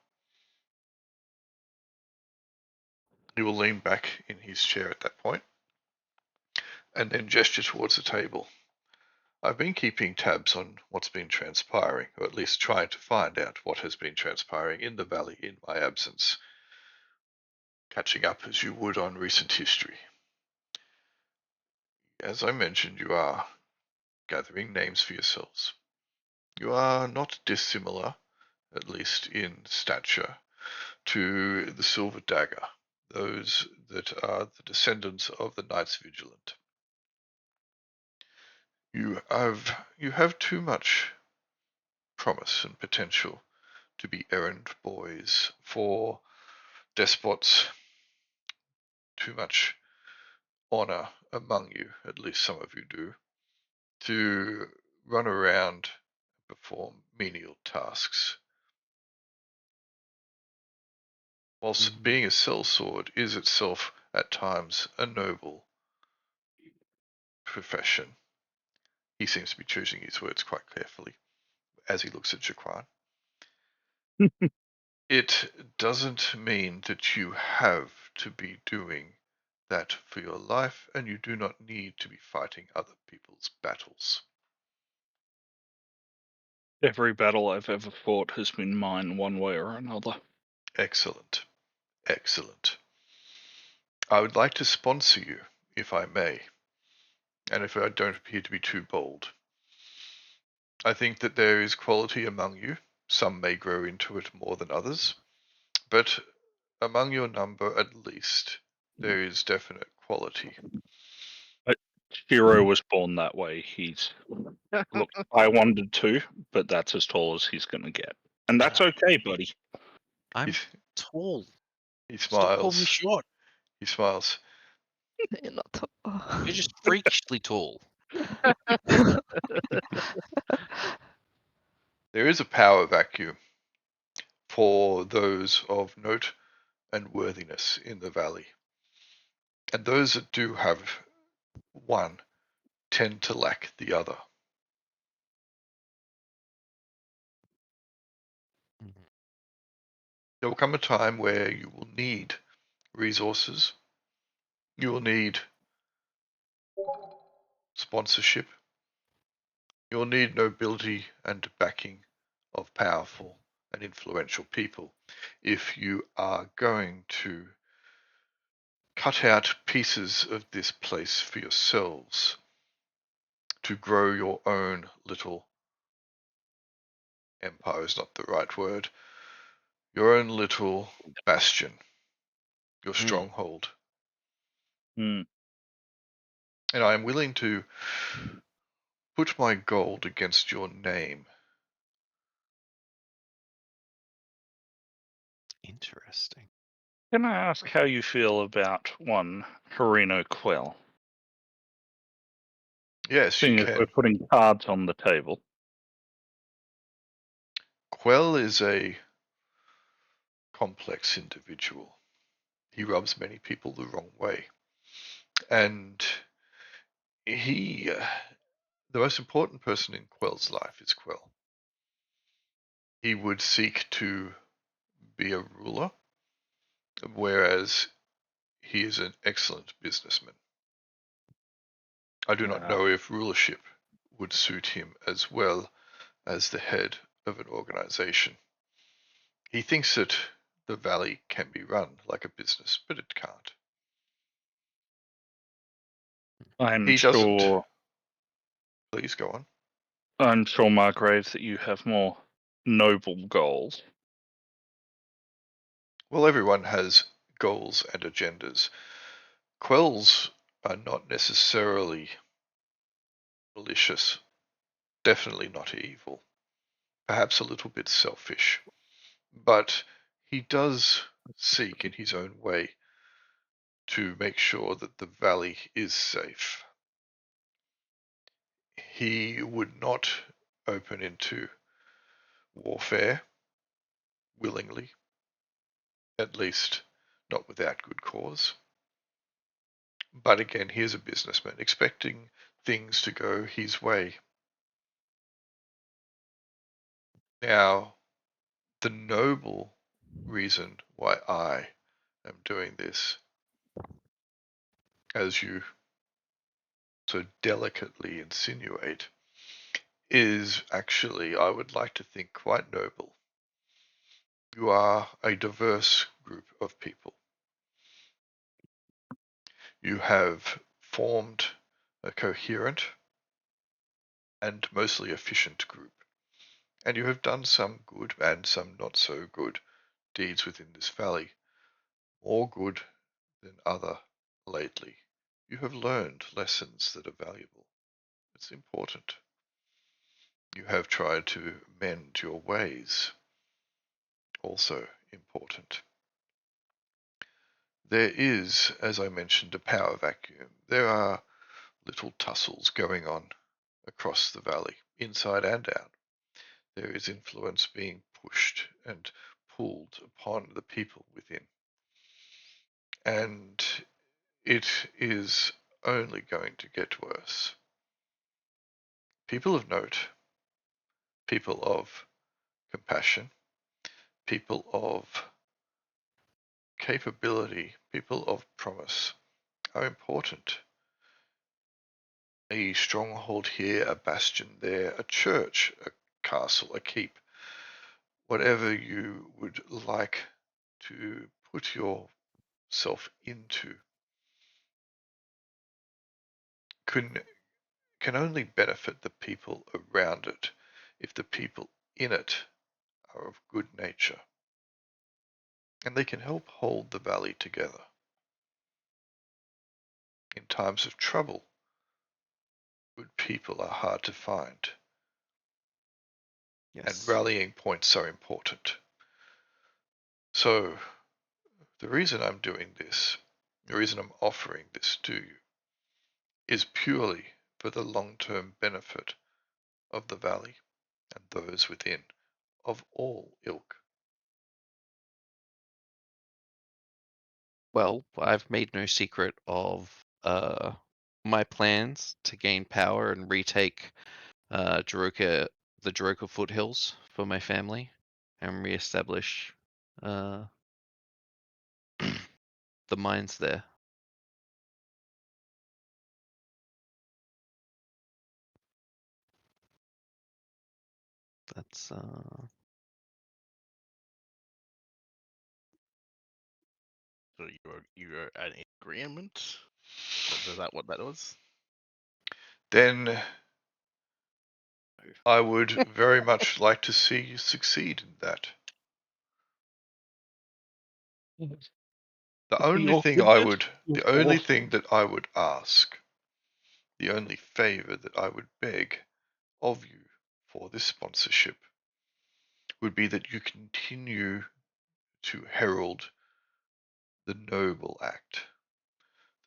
He will lean back in his chair at that point and then gesture towards the table. I've been keeping tabs on what's been transpiring, or at least trying to find out what has been transpiring in the valley in my absence, catching up as you would on recent history. As I mentioned, you are gathering names for yourselves. You are not dissimilar, at least in stature, to the Silver Dagger, those that are the descendants of the Knights Vigilant. You have too much promise and potential to be errand boys for despots, too much honor among you, at least some of you do, to run around and perform menial tasks. Whilst being a sellsword is itself at times a noble profession, he seems to be choosing his words quite carefully as he looks at Jaquan. It doesn't mean that you have to be doing that for your life, and you do not need to be fighting other people's battles. Every battle I've ever fought has been mine one way or another. Excellent. Excellent. I would like to sponsor you, if I may, and if I don't appear to be too bold. I think that there is quality among you. Some may grow into it more than others, but among your number at least, there is definite quality. Shiro was born that way. Look, I wanted to, but that's as tall as he's going to get. And that's okay, buddy. I'm He's- tall. He Stop calling me smiles. short. He smiles. You're not tall. You're just freakishly tall. There is a power vacuum for those of note and worthiness in the valley. And those that do have one tend to lack the other. There will come a time where you will need resources, you will need sponsorship, you will need nobility and backing of powerful and influential people if you are going to cut out pieces of this place for yourselves to grow your own little empire is not the right word, your own little bastion, your stronghold. Mm. And I am willing to put my gold against your name. Interesting. Can I ask how you feel about one Harino Quell? Yes, you Seeing as we're can. putting cards on the table. Quell is a complex individual. He rubs many people the wrong way. And the most important person in Quell's life is Quell. He would seek to be a ruler, whereas he is an excellent businessman. I do not know if rulership would suit him as well as the head of an organization. He thinks that the valley can be run like a business, but it can't. He doesn't. Please go on. I'm sure, Margrave, that you have more noble goals. Well, everyone has goals and agendas. Quells are not necessarily malicious, definitely not evil, perhaps a little bit selfish, but he does seek in his own way to make sure that the valley is safe. He would not open into warfare willingly, at least not without good cause. But again, he is a businessman, expecting things to go his way. Now, the noble reason why I am doing this, as you so delicately insinuate, is actually, I would like to think, quite noble. You are a diverse group of people. You have formed a coherent and mostly efficient group, and you have done some good and some not so good deeds within this valley, more good than other lately. You have learned lessons that are valuable. It's important. You have tried to mend your ways, also important. There is, as I mentioned, a power vacuum. There are little tussles going on across the valley, inside and out. There is influence being pushed and pulled upon the people within. And it is only going to get worse. People of note, people of compassion, people of capability, people of promise are important. A stronghold here, a bastion there, a church, a castle, a keep, whatever you would like to put yourself into can only benefit the people around it if the people in it are of good nature. And they can help hold the valley together. In times of trouble, good people are hard to find. Yes. And rallying points are important. So, the reason I'm doing this, the reason I'm offering this to you, is purely for the long-term benefit of the valley and those within, of all ilk. Well, I've made no secret of my plans to gain power and retake the Jaroka foothills for my family and reestablish the mines there. That's So you're an agreement? Is that what that was? Then I would very much like to see you succeed in that. The only thing that I would ask, the only favor that I would beg of you for this sponsorship would be that you continue to herald the noble act,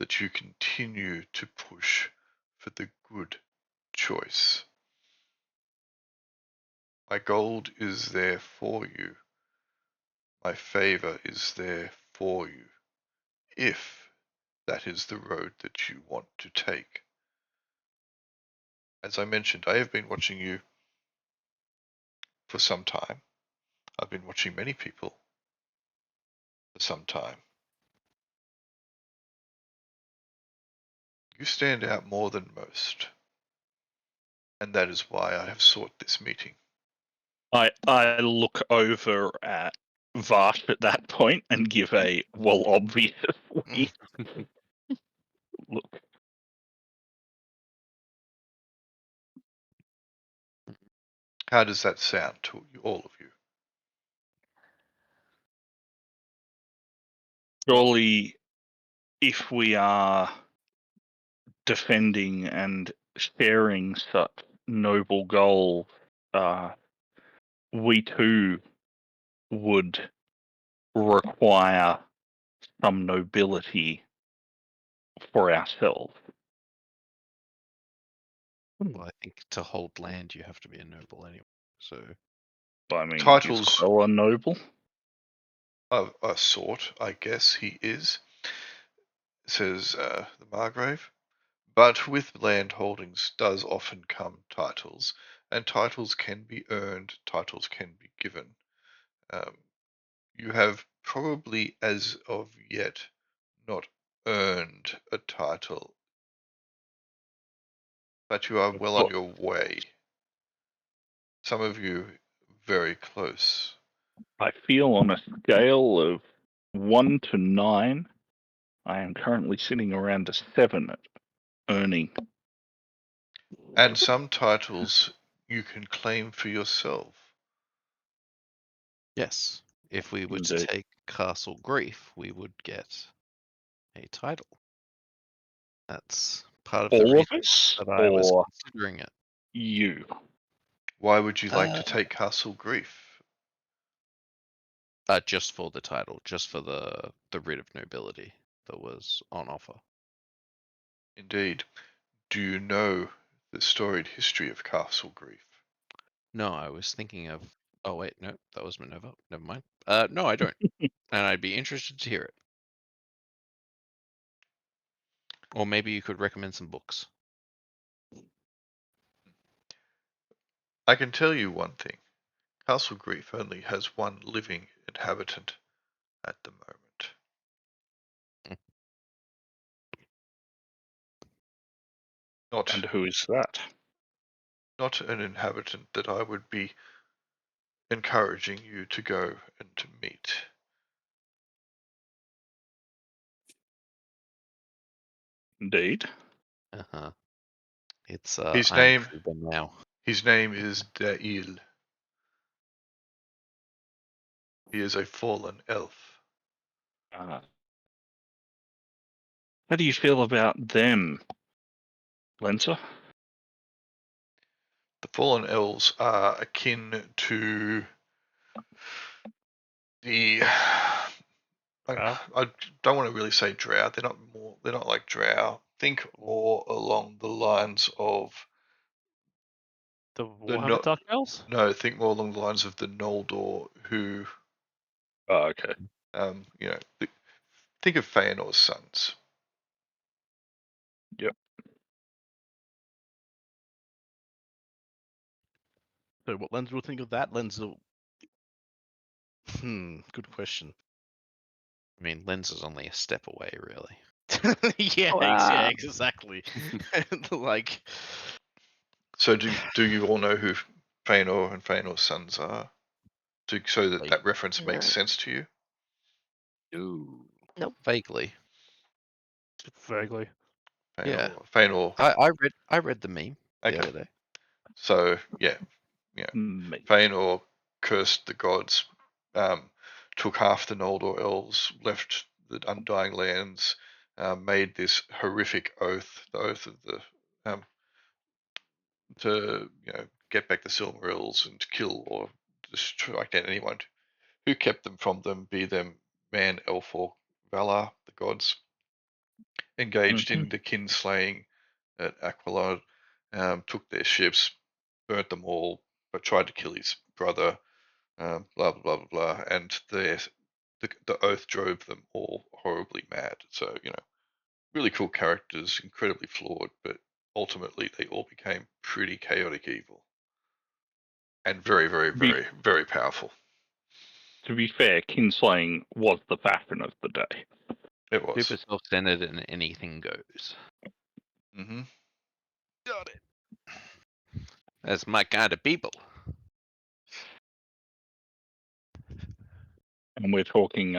that you continue to push for the good choice. My gold is there for you. My favor is there for you, if that is the road that you want to take. As I mentioned, I have been watching you for some time. I've been watching many people for some time. You stand out more than most, and that is why I have sought this meeting. I look over at Vash at that point and give a obviously look. How does that sound to all of you? Surely, if we are defending and sharing such noble goals, we too would require some nobility for ourselves. well, I think to hold land you have to be a noble anyway. So I mean, Titles- is Queller noble? Of a sort, I guess he is, says the Margrave. But with land holdings does often come titles, and titles can be earned, titles can be given. You have probably, as of yet, not earned a title, but you are well on your way. Some of you very close. I feel on a scale of 1 to 9, I am currently sitting around a 7 at earning. And some titles you can claim for yourself. Yes. If we were to Indeed. take Castle Grief, we would get a title. That's part of the All of reason us, that I was or considering it. you? Why would you like to take Castle Grief? Just for the title, just for the writ of nobility that was on offer. Indeed. Do you know the storied history of Castle Grief? No, I was thinking of. Oh wait, no, that was Minerva. Never mind. No, I don't, and I'd be interested to hear it. Or maybe you could recommend some books. I can tell you one thing. Castle Grief only has one living inhabitant at the moment. And who is that? Not an inhabitant that I would be encouraging you to go and to meet. Indeed. Uh-huh. It's His I'm name Kuben now. His name is Dail. He is a fallen elf. How do you feel about them, Lenza? The fallen elves are akin to the I don't want to really say drow. They're not like drow. Think more along the lines of The Warhammer Dark Elves? No, think more along the lines of the Noldor who Oh, okay. Think of Feanor's sons. Yep. So what Lenz will think of that? Lenz will... good question. I mean, Lens is only a step away, really. yeah, Wow. exactly. Like, So do you all know who Feanor and Feanor's sons are? So that Like, that reference makes No. sense to you? ooh, Nope. vaguely. Vaguely. Yeah. Feanor. I read the meme the other day. So yeah, Mate. Feanor cursed the gods, took half the Noldor elves, left the Undying Lands, made this horrific oath, the oath of the to get back the Silmarils and to kill or destroy anyone who kept them from them, be them man, elf, or Valar, the gods. Engaged in the kinslaying at Aquilon, took their ships, burnt them all, but tried to kill his brother. Blah blah blah blah blah, and the oath drove them all horribly mad. So really cool characters, incredibly flawed, but ultimately they all became pretty chaotic evil, and very very very very powerful. To be fair, kinslaying was the fashion of the day. It was. Super self-centered and anything goes. Mm-hmm. got it. That's my kind of people. And we're talking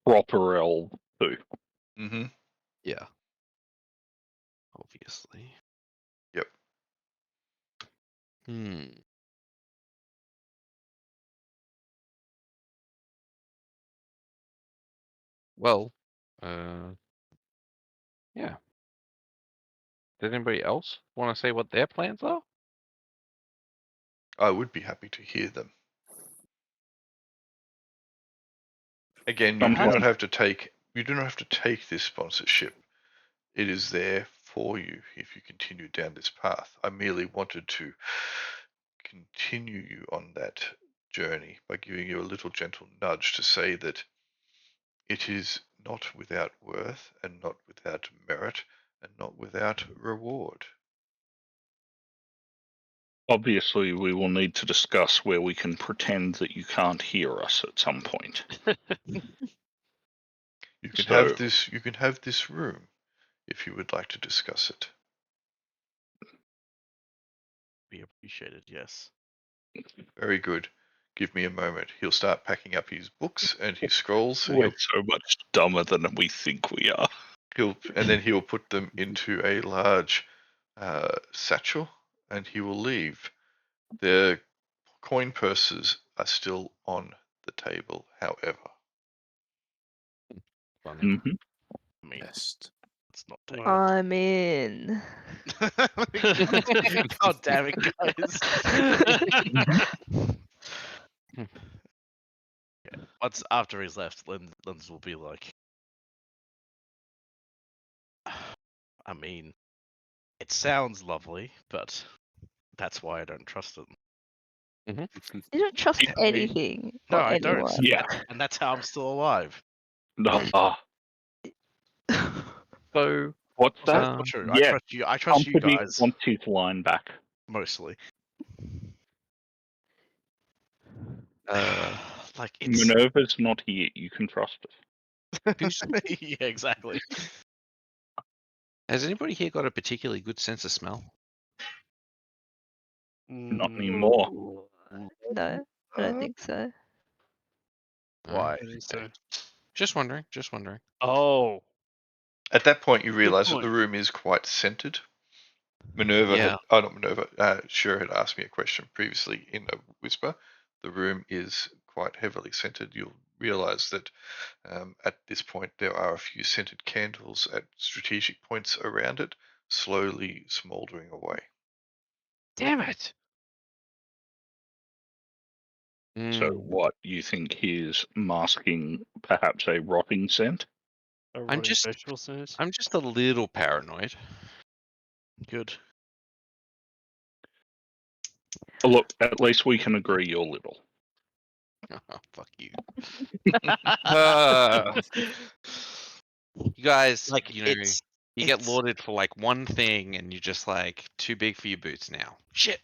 proper elf too. Mm-hmm. Yeah. Obviously. Yep. Well, yeah. Does anybody else want to say what their plans are? I would be happy to hear them. Again, you do not have to take this sponsorship. It is there for you if you continue down this path. I merely wanted to continue you on that journey by giving you a little gentle nudge to say that it is not without worth, and not without merit, and not without reward. Obviously, we will need to discuss where we can pretend that you can't hear us at some point. You can So- have this. You can have this room, if you would like to discuss it. Be appreciated, yes. Very good. Give me a moment. He'll start packing up his books and his scrolls. And We're so much dumber than we think we are. he'll put them into a large satchel, and he will leave. The coin purses are still on the table, however. Funny. Mm-hmm. I mean, Best. it's not taken. I'm in. God damn it, guys. Once after he's left, Lens will be like, I mean, it sounds lovely, but that's why I don't trust it. You don't trust Yeah. anything No, or I don't. anyone. Yeah. And that's how I'm still alive. So What's Also, that? that's not true. I Yeah. trust you. I trust you Company guys wants his line back. mostly. Like it's Minerva's not here. You can trust us. yeah, exactly. has anybody here got a particularly good sense of smell? Not Mm, anymore. No, I don't think so. Why? I think so. Just wondering. Just wondering. Oh, At that point, you realise that point. the room is quite scented. Minerva Yeah. not Minerva, Shura had asked me a question previously in a whisper. The room is quite heavily scented. You'll realise that at this point there are a few scented candles at strategic points around it, slowly smouldering away. Damn it! So Mm. what, you think he's masking perhaps a rotting scent? A I'm rotting just- vegetable scent. I'm just a little paranoid. Good. Look, at least we can agree you're little. Fuck you. You guys, Like you know, it's you get it's- lauded for like one thing, and you're just like too big for your boots now. Shit.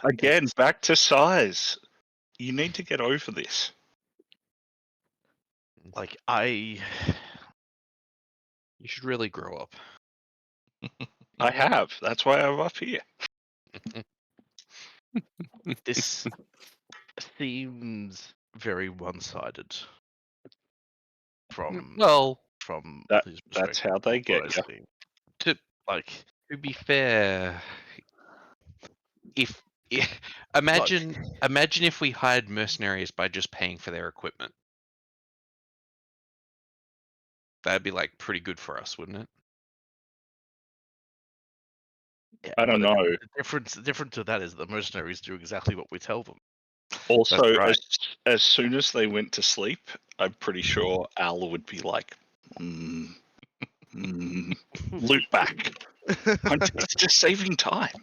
Again, back to size. You need to get over this. like You should really grow up. I have. That's why I'm up here. this seems very one-sided from Well, his That's perspective. how they what I get you. see. to Like to be fair, if imagine if we hired mercenaries by just paying for their equipment, that'd be like pretty good for us, wouldn't it? yeah, I don't but know. the difference to that is the mercenaries do exactly what we tell them. Also, That's right. as soon as they went to sleep, I'm pretty sure Al would be like, loot back. It's just saving time.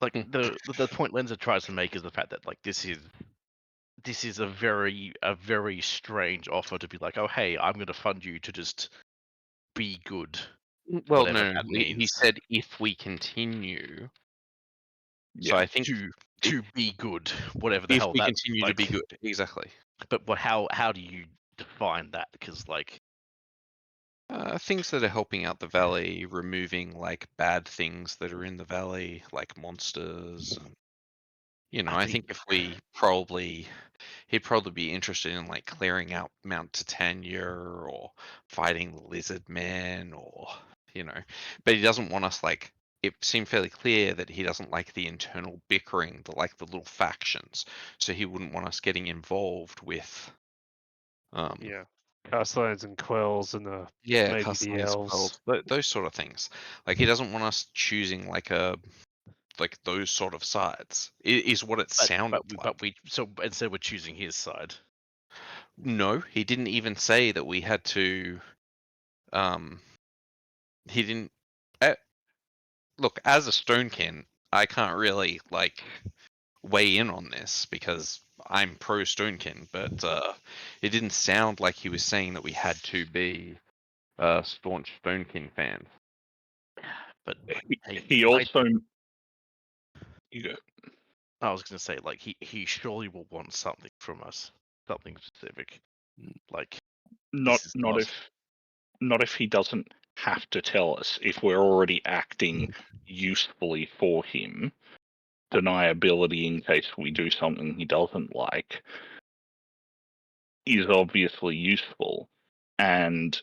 Like the point Lenza tries to make is the fact that like this is a very strange offer to be like, oh hey, I'm going to fund you to just be good. Well, whatever no, that he means. said if we continue. So Yeah. I think to be good, whatever the if hell we that continue to like, be good, exactly. But how do you define that? Because like Things that are helping out the valley, removing like bad things that are in the valley, like monsters. And, you know, I think if we he'd probably be interested in like clearing out Mount Titania or fighting the Lizard Man, or you know, but he doesn't want us like. It seemed fairly clear that he doesn't like the internal bickering, the little factions. So he wouldn't want us getting involved with. Yeah, Castellans and Quells and Yeah, maybe custom the elves. those sort of things. Like he doesn't want us choosing like those sort of sides. Is what it sounded like. But we so instead we're choosing his side. No, he didn't even say that we had to. He didn't. Look, as a Stonekin, I can't really like weigh in on this because I'm pro Stonekin, but it didn't sound like he was saying that we had to be staunch Stonekin fans. But He also. You go. I was going to say, like, he surely will want something from us, something specific. Like, Not this is not if he doesn't have to tell us. If we're already acting usefully for him, deniability in case we do something he doesn't like is obviously useful. And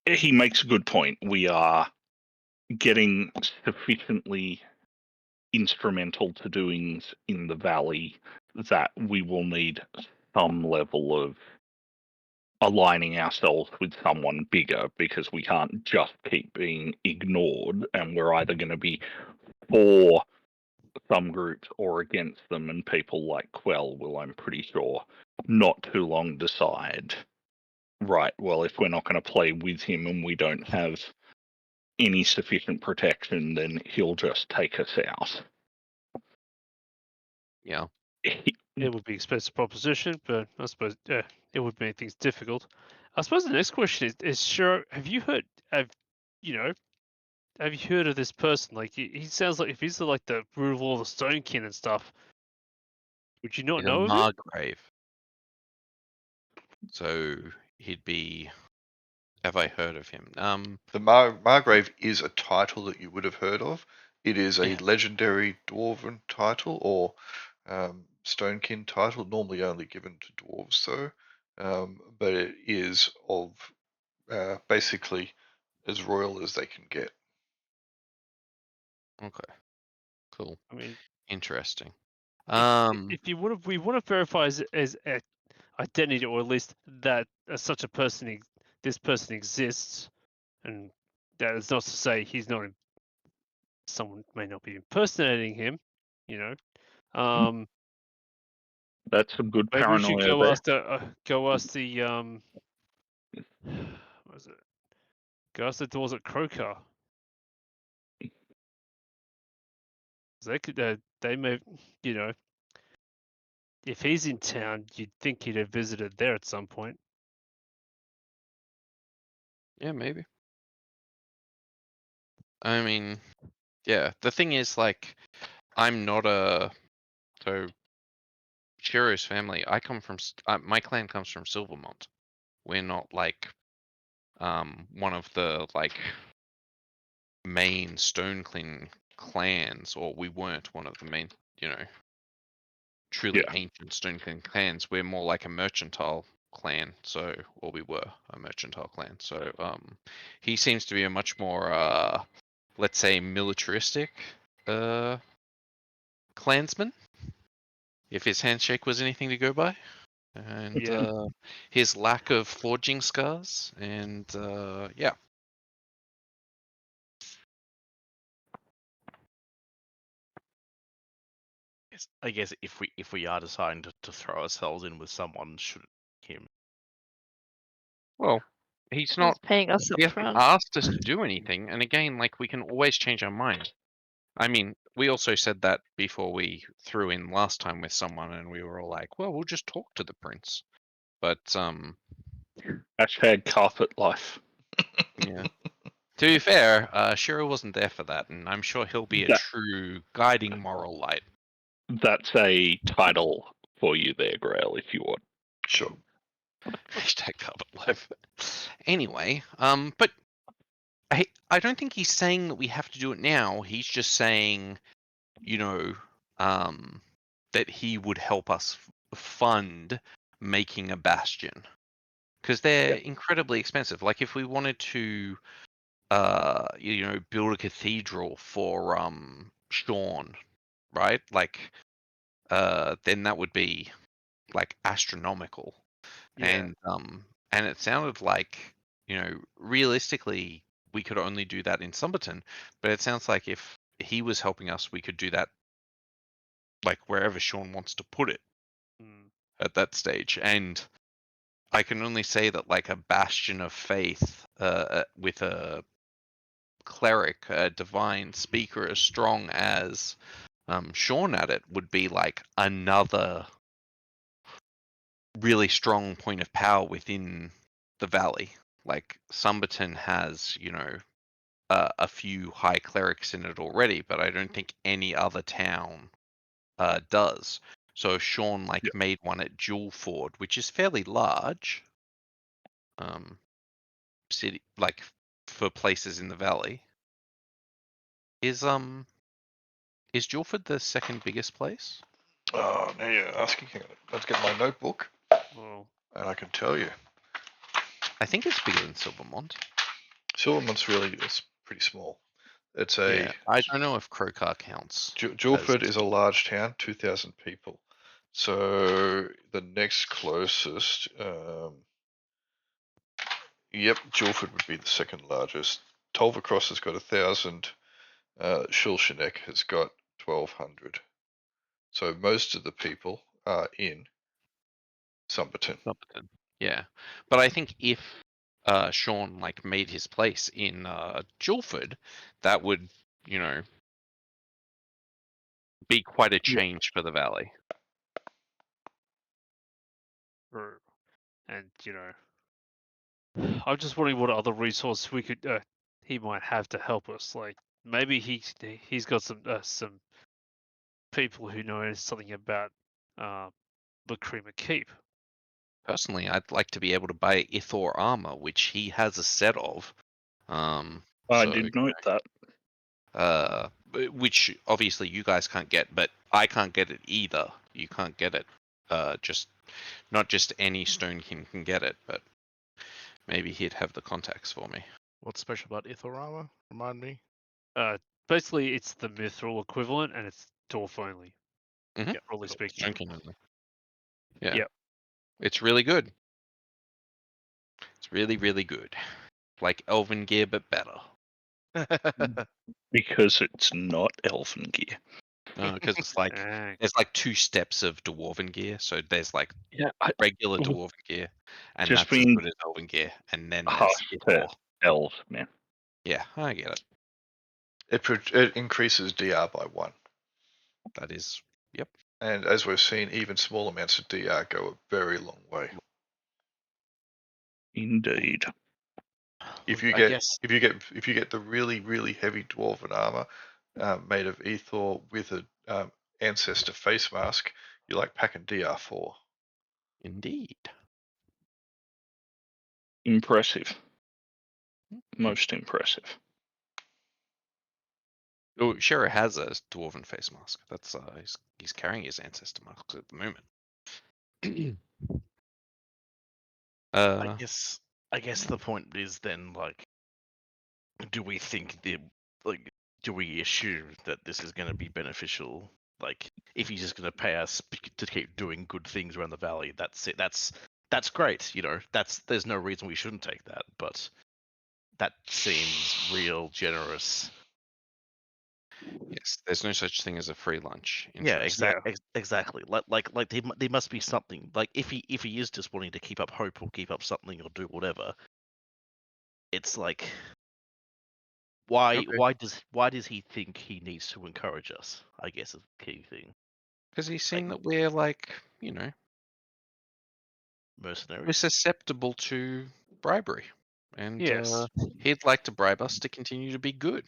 he makes a good point. We are getting sufficiently instrumental to doings in the valley that we will need some level of aligning ourselves with someone bigger, because we can't just keep being ignored, and we're either going to be for some groups or against them, and people like Quell will, I'm pretty sure, not too long decide, right, well, if we're not going to play with him and we don't have any sufficient protection, then he'll just take us out. Yeah. It would be an expensive proposition, but I suppose it would make things difficult. I suppose the next question is sure, have you heard of this person? Like he sounds like, if he's like the root of all the Stonekin and stuff, would you not He's a know of him? Margrave. So he'd be. Have I heard of him? The Margrave is a title that you would have heard of. It is a Yeah. legendary dwarven title, or Stonekin title, normally only given to dwarves, though. But it is of basically as royal as they can get. Okay. Cool. I mean, Interesting. if you we want to verify as identity, or at least that such a person, this person exists, and that is not to say he's not. Someone may not be impersonating him, you know. That's some good Maybe we should paranoia go there. ask the what is it? Go ask the doors at Croker. They could, they may, you know, if he's in town, you'd think he'd have visited there at some point. Yeah, maybe. I mean, yeah. The thing is, like, I'm not a so Shiro's family. I come from my clan comes from Silvermont. We're not like one of the like main Stoneclan clans, or we weren't one of the main, truly ancient Stoneclan clans. We're more like a mercantile clan, or we were a mercantile clan. So he seems to be a much more let's say militaristic clansman, if his handshake was anything to go by. And his lack of forging scars, and yeah. I guess if we are deciding to throw ourselves in with someone, should him. Well, he's He's not. paying us He up hasn't front. asked us to do anything, and again, like, we can always change our mind. I mean, we also said that before we threw in last time with someone, and we were all like, "Well, we'll just talk to the prince." But Hashtag carpet life. yeah. To be fair, Shiro wasn't there for that, and I'm sure he'll be a true guiding moral light. That's a title for you there, Grail, if you want. Sure. Hashtag carpet life. Anyway, but I don't think he's saying that we have to do it now. He's just saying, that he would help us fund making a bastion, because they're incredibly expensive. Like, if we wanted to, build a cathedral for Sean, right? Like, then that would be like astronomical. Yeah. And it sounded like, realistically, we could only do that in Summerton, but it sounds like if he was helping us, we could do that like wherever Sean wants to put it at that stage. And I can only say that, like, a bastion of faith with a cleric, a divine speaker as strong as Sean at it would be like another really strong point of power within the valley. Like Sumberton has, a few high clerics in it already, but I don't think any other town does. So if Sean made one at Jewelford, which is fairly large, city for places in the valley, is Jewelford the second biggest place? Oh, now you're asking. Let's get my notebook, Well, and I can tell you. I think it's bigger than Silvermont. Silvermont's it's pretty small. It's a. Yeah, I don't know if Crowcar counts. Jewelford is a large town, 2,000 people. So the next closest, yep, Jewelford would be the second largest. Tolvercross has got 1,000. Shulshanek has got 1,200. So most of the people are in Sumberton. Yeah, but I think if Sean made his place in Jewelford, that would be quite a change for the valley. true. And I'm just wondering what other resource we could he might have to help us. Like maybe he's got some people who know something about the Creamer Keep. Personally, I'd like to be able to buy Ithor armor, which he has a set of. I did note that. Which obviously you guys can't get, but I can't get it either. You can't get it. Not just any Stonekin can get it, but maybe he'd have the contacts for me. What's special about Ithorama? Remind me. Basically, it's the mithril equivalent, and it's dwarf only. Mhm. Yeah, broadly speaking. Stonekin only. Yeah. Yep. It's really good. It's really, really good. Like Elven gear, but better. Because it's not elven gear. No, because it's there's 2 steps of dwarven gear. So there's Yeah, regular dwarven gear, and just that's as being good as elven gear. And then there's harsh to Ithor. elves, man. Yeah, I get it. It increases DR by 1. That is, yep. And as we've seen, even small amounts of DR go a very long way. Indeed. If you get the really, really heavy dwarven armor made of Ithor with a ancestor face mask, you're like packing DR4. Indeed. Impressive. Most impressive. Oh, Shera has a dwarven face mask. That's he's carrying his ancestor masks at the moment. I guess the point is then do we think do we assume that this is going to be beneficial? Like, if he's just going to pay us to keep doing good things around the valley, that's it. That's great. There's no reason we shouldn't take that. But that seems real generous. Yes, there's no such thing as a free lunch. Yeah, exactly. Like there must be something. Like if he is just wanting to keep up hope or keep up something or do whatever, it's like why does he think he needs to encourage us? I guess is the key thing. Because he's seen that we're mercenaries. We're susceptible to bribery, and Yes. he'd like to bribe us to continue to be good.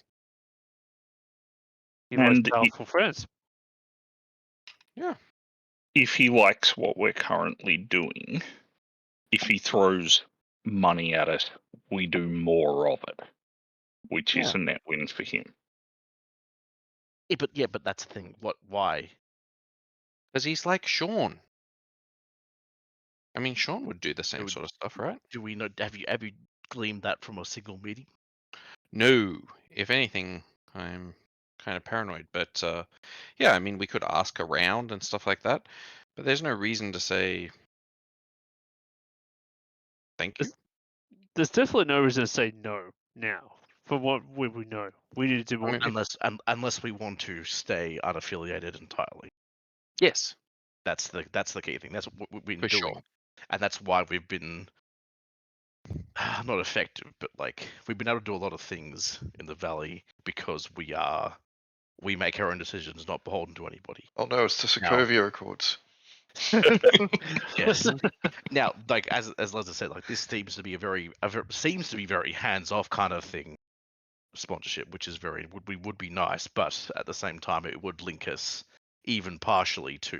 He likes powerful friends. Yeah. If he likes what we're currently doing, if he throws money at us, we do more of it, which is a net win for him. But that's the thing. Why? Because he's like Sean. I mean, Sean would do the same sort of stuff, right? Do we know? Have you gleaned that from a single meeting? No. If anything, I'm kind of paranoid. But yeah, I mean, we could ask around and stuff like that. But there's no reason to say thank you. There's definitely no reason to say no now. From what we know, we need to do more. Unless we want to stay unaffiliated entirely. Yes, that's the key thing. That's what we've been for doing, sure. And that's why we've been not effective, but we've been able to do a lot of things in the valley because we are we make our own decisions, not beholden to anybody. Oh no, it's the Sokovia Accords. Yes. Now, like as Liza said, like this seems to be seems to be very hands-off kind of thing, sponsorship, which is would be nice, but at the same time, it would link us even partially to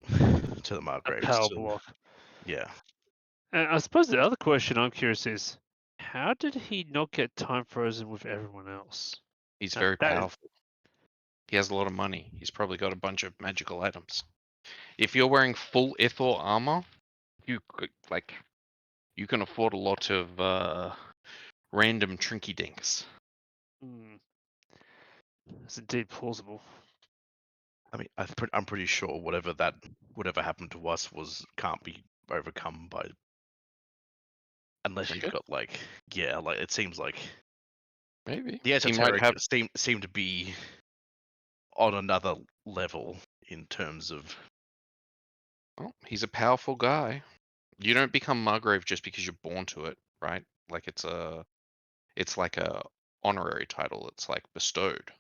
the A Margraves. power So, block. yeah. And I suppose the other question I'm curious is, how did he not get time frozen with everyone else? He's Now, very that is- powerful. He has a lot of money. He's probably got a bunch of magical items. If you're wearing full Ithor armor, you could you can afford a lot of random trinky dinks. It's indeed plausible. I mean, I'm pretty sure whatever happened to us can't be overcome by, unless you've got like it seems like Maybe the he might esoteric have. seem to be on another level in terms of. Well, he's a powerful guy. You don't become Margrave just because you're born to it, right? Like it's like a honorary title. It's like bestowed.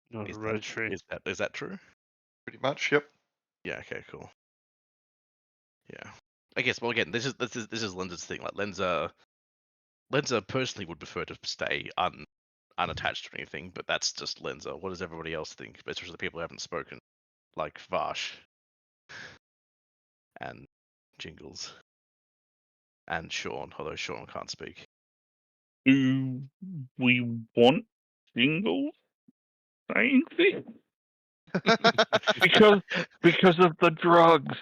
Not hereditary. Is that true? Pretty much, yep. Yeah. Okay. Cool. Yeah. I guess. Well, again, this is Lenza's thing. Like Lenza personally would prefer to stay unattached to anything, but that's just Lenza. What does everybody else think? Especially the people who haven't spoken, like Vash and Jingles and Sean, although Sean can't speak. Do we want Jingles saying this? because of the drugs.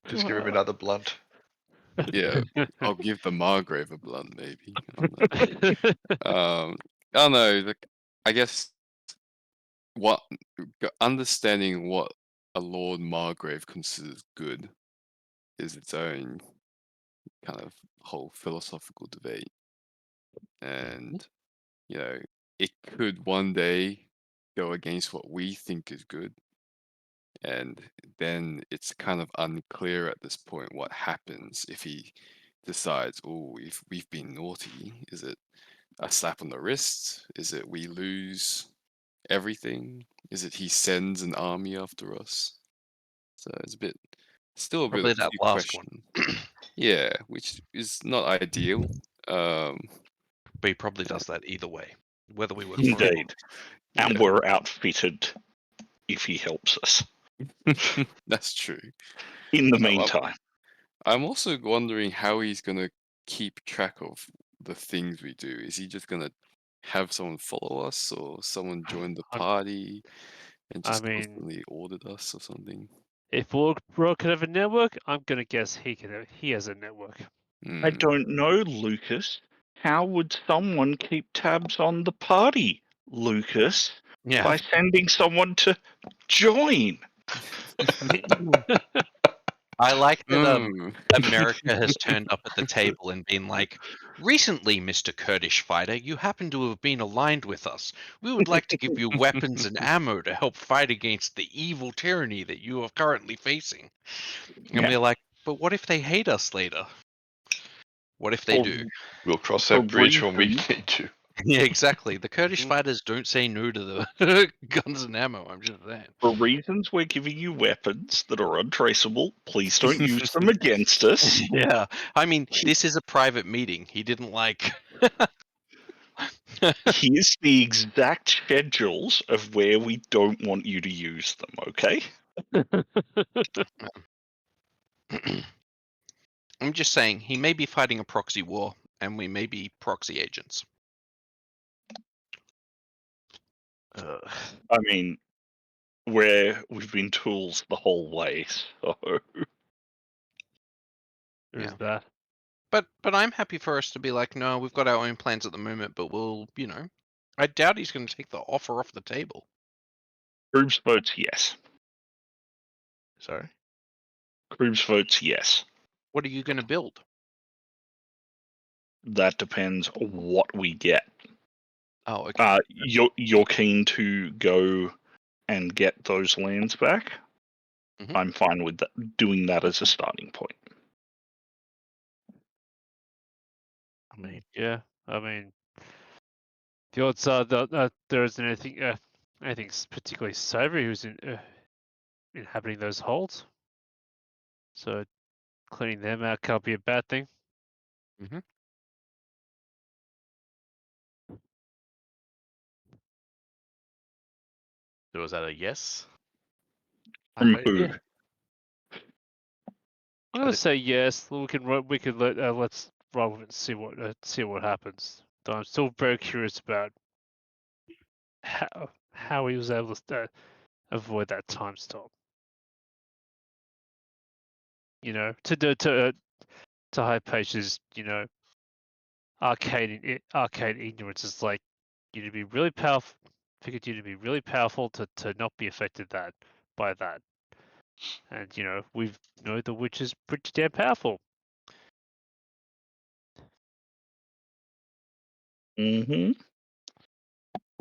Just give him another blunt. Yeah, I'll give the Margrave a blunt, maybe. I don't know. Like, I guess understanding what a Lord Margrave considers good is its own kind of whole philosophical debate, and it could one day go against what we think is good, and then it's kind of unclear at this point what happens if he decides, oh, if we've been naughty. Is it a slap on the wrist? Is it we lose everything? Is it he sends an army after us? So it's still a bit Probably of that a last one. question. Yeah, which is not ideal. But he probably does that either way, whether we work for him. Indeed. And we're outfitted if he helps us. That's true. In the meantime. I'm also wondering how he's going to keep track of the things we do. Is he just going to have someone follow us, or someone join the party and just constantly audit us or something? If World could have a network, I'm gonna guess he has a network. I don't know, Lucas. How would someone keep tabs on the party, Lucas? Yeah. By sending someone to join. I like that America has turned up at the table and been like, recently, Mr. Kurdish fighter, you happen to have been aligned with us. We would like to give you weapons and ammo to help fight against the evil tyranny that you are currently facing. And we're like, but what if they hate us later? What if they do? We'll cross that bridge when we need to. Yeah, exactly. The Kurdish fighters don't say no to the guns and ammo, I'm just saying. For reasons we're giving you weapons that are untraceable, please don't use them against us. Yeah. I mean, this is a private meeting. He didn't like... Here's the exact schedules of where we don't want you to use them, okay? I'm just saying, he may be fighting a proxy war, and we may be proxy agents. I mean, we've been tools the whole way, so... There's that. But I'm happy for us to be like, no, we've got our own plans at the moment, but we'll, I doubt he's going to take the offer off the table. Kroobs votes yes. Sorry? Kroobs votes yes. What are you going to build? That depends what we get. Oh, okay. You're keen to go and get those lands back? Mm-hmm. I'm fine with doing that as a starting point. I mean, yeah. I mean, The odds are that there isn't anything particularly savoury who's inhabiting those holds. So cleaning them out can't be a bad thing. Mm-hmm. So was that a yes? From Okay. who? Yeah. I'm gonna say yes. We can let's roll and see what happens. Though I'm still very curious about how he was able to avoid that time stop. You know, to Hypatia's, arcane ignorance is like you to be really powerful. Figured you to be really powerful to not be affected by that. And we know the witch is pretty damn powerful. Mm-hmm.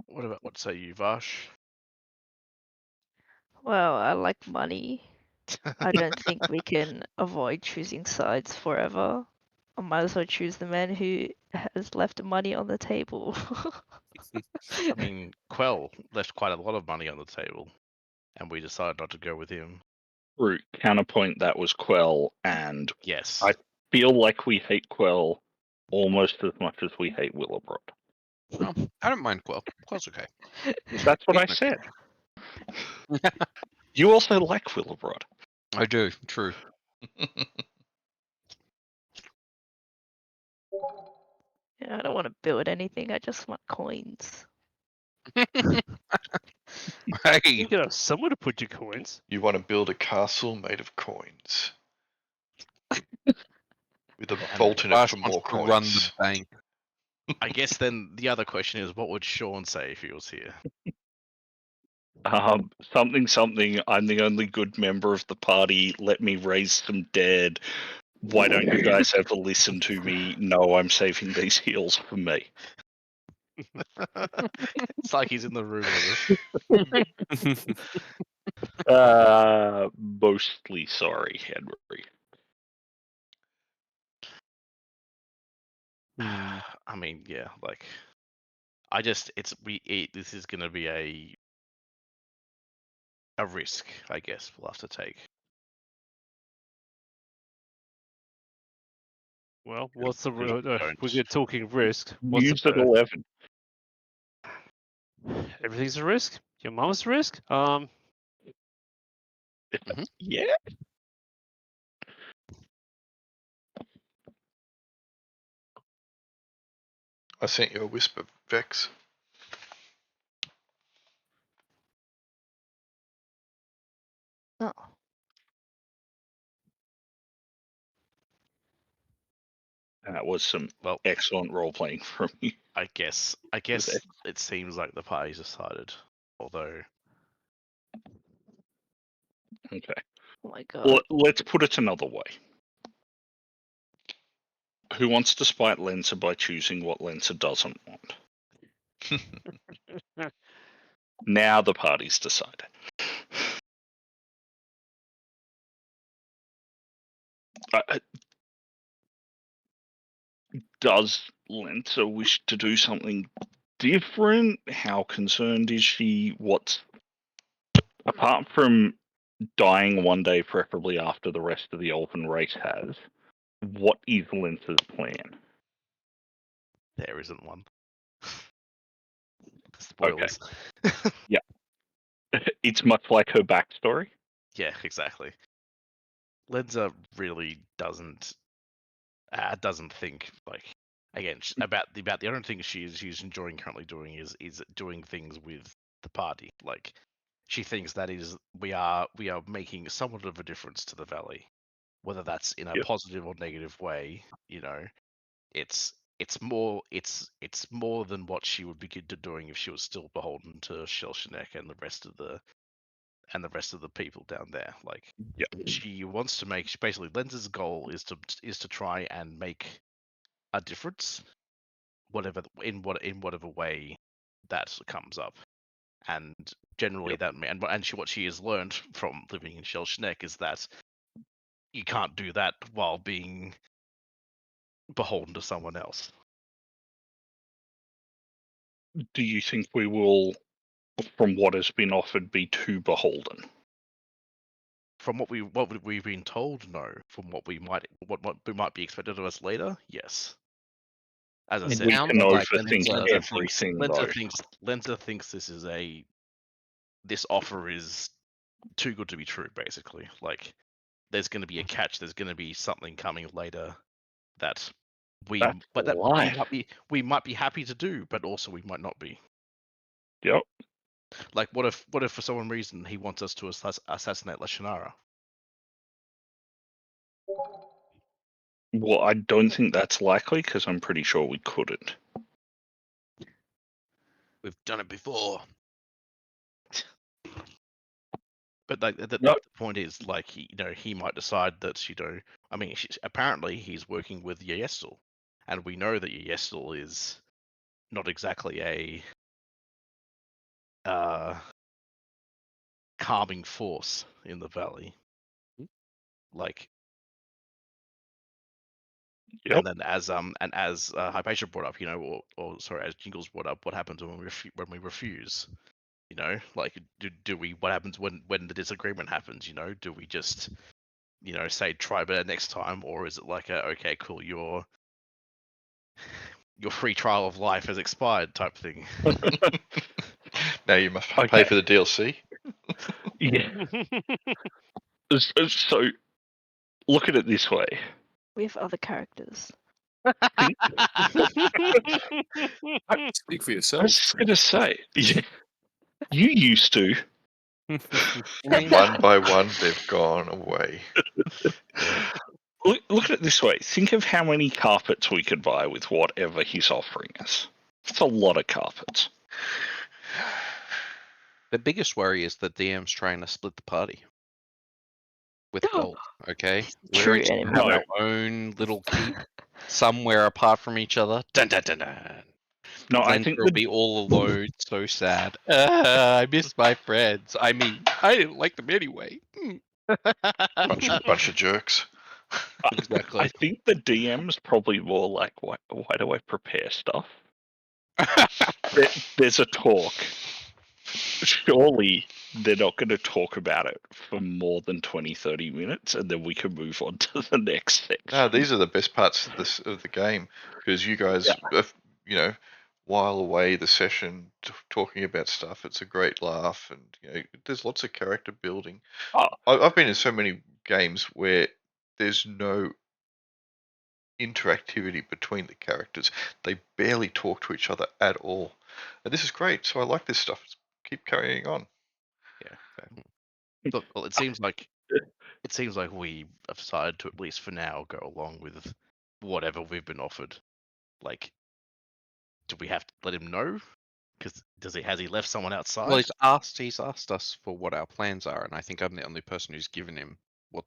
What say you, Vash? Well, I like money. I don't think we can avoid choosing sides forever. I might as well choose the man who has left money on the table. I mean, Quell left quite a lot of money on the table, and we decided not to go with him. Root counterpoint that was Quell, and Yes. I feel like we hate Quell almost as much as we hate Willowbrod. Oh, I don't mind Quell. Quell's okay. That's what I He's said. You also like Willowbrod. I do. True. Yeah, I don't want to build anything. I just want coins. Hey. You gotta have somewhere to put your coins. You want to build a castle made of coins. With a vault in it Vash for wants more to run the coins. bank. I guess then the other question is, what would Sean say if he was here? Something. I'm the only good member of the party. Let me raise some dead. Why don't you guys ever listen to me? No, I'm saving these heals for me. It's like he's in the room with us. Mostly sorry, Henry. I mean, yeah, like this is gonna be a risk, I guess we'll have to take. Well, what's the Don't. we're talking risk? What's Use at 11. Everything's a risk. Your mom's a risk. Yeah. I sent you a whisper, Vex. Oh. That was some excellent role playing from you. I guess it seems like the party's decided, although. Okay. Oh my god. Well, let's put it another way. Who wants to spite Lenza by choosing what Lenza doesn't want? Now the party's decided. Does Lenza wish to do something different? How concerned is she? Apart from dying one day, preferably after the rest of the elven race has, what is Lenza's plan? There isn't one. Okay. Spoilers. Yeah. It's much like her backstory. Yeah, exactly. Lenza really doesn't think like again about the only thing she's enjoying currently doing is doing things with the party. Like she thinks that is we are making somewhat of a difference to the valley, whether that's in a Yep. positive or negative way. It's more than what she would be good to doing if she was still beholden to Shelshanek and the rest of the people down there. Like Yeah. she wants to make basically Lenza's goal is to try and make a difference, in whatever way that comes up. And generally that and what she has learned from living in Shelshanek is that you can't do that while being beholden to someone else. do you think we will, from what has been offered, be too beholden? From what we've been told, no. From what might be expected of us later, yes. As I We said, sounds can like overthink everything, though. Lenza thinks this offer is too good to be true. Basically, like there's going to be a catch. There's going to be something coming later that That's that right. we might be happy to do, but also we might not be. Yep. Like, what if for some reason he wants us to assassinate Lashonara? Well, I don't think that's likely because I'm pretty sure we couldn't. We've done it before. But like the point is, like, he might decide that, I mean, apparently he's working with Yestel, and we know that Yestel is not exactly a calming force in the valley. Like, Yep. and then as Hypatia brought up, or sorry, as Jingles brought up, what happens when we refuse? Like, do we? What happens when the disagreement happens? Do we just say try better next time, or is it like okay, cool, your free trial of life has expired type thing? Now you must pay for the DLC. Yeah. So, look at it this way. We have other characters. Speak for I yourself. was just going to say, you used to. One by one, they've gone away. Look at it this way. Think of how many carpets we could buy with whatever he's offering us. It's a lot of carpets. The biggest worry is that DM's trying to split the party with gold. Okay, True we're each enemy. have our own little keep somewhere apart from each other. Dun dun dun dun. No, I Lenza think will be all alone, so sad. I miss my friends. I mean, I didn't like them anyway. Bunch of jerks. Exactly. I think the DM's probably more like, why do I prepare stuff? There's a talk. Surely they're not going to talk about it for more than 20-30 minutes, and then we can move on to the next section. No, these are the best parts of the game, because you guys, while away the session talking about stuff. It's a great laugh, and there's lots of character building. Oh. I've been in so many games where there's no interactivity between the characters. They barely talk to each other at all, and this is great. So I like this stuff. Keep carrying on. Yeah. Look, well, it seems like we have decided to, at least for now, go along with whatever we've been offered. Like, do we have to let him know? Because has he left someone outside? Well, he's asked us for what our plans are, and I think I'm the only person who's given him what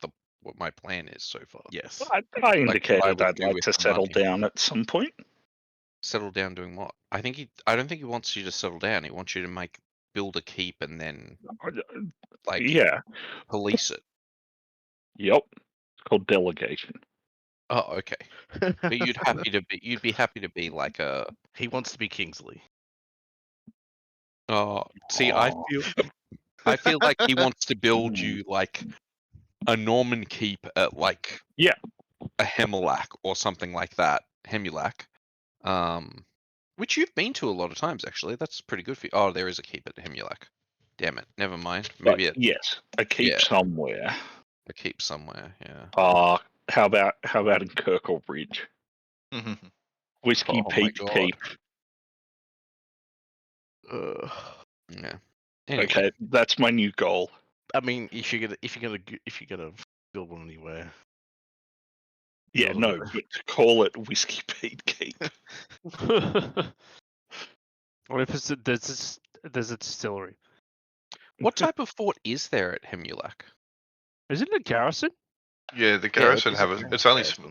my plan is so far. Yes. I indicated I'd do like with to the settle money. down at some point. Settle down doing what? I don't think he wants you to settle down. He wants you to build a keep and then Yeah. police it. Yep. It's called delegation. Oh, okay. But you'd be happy to be like a. He wants to be Kingsley. Oh, see, I feel like he wants to build you like a Norman keep at a Hemulac or something like that. Hemulac. Which you've been to a lot of times, actually. That's pretty good for you. Oh, there is a keep at Hemulac. Damn it. Never mind. Maybe yes, a keep somewhere. A keep somewhere, yeah. How about in Kirkle Bridge? Whiskey Peak keep. Yeah. Anyway. Okay, that's my new goal. I mean, if you're gonna build one anywhere. Yeah, no, but to call it Whiskey Pete Keep. What if there's a distillery? What type of fort is there at Hemulac? Is it a garrison? Yeah, the garrison it's only small.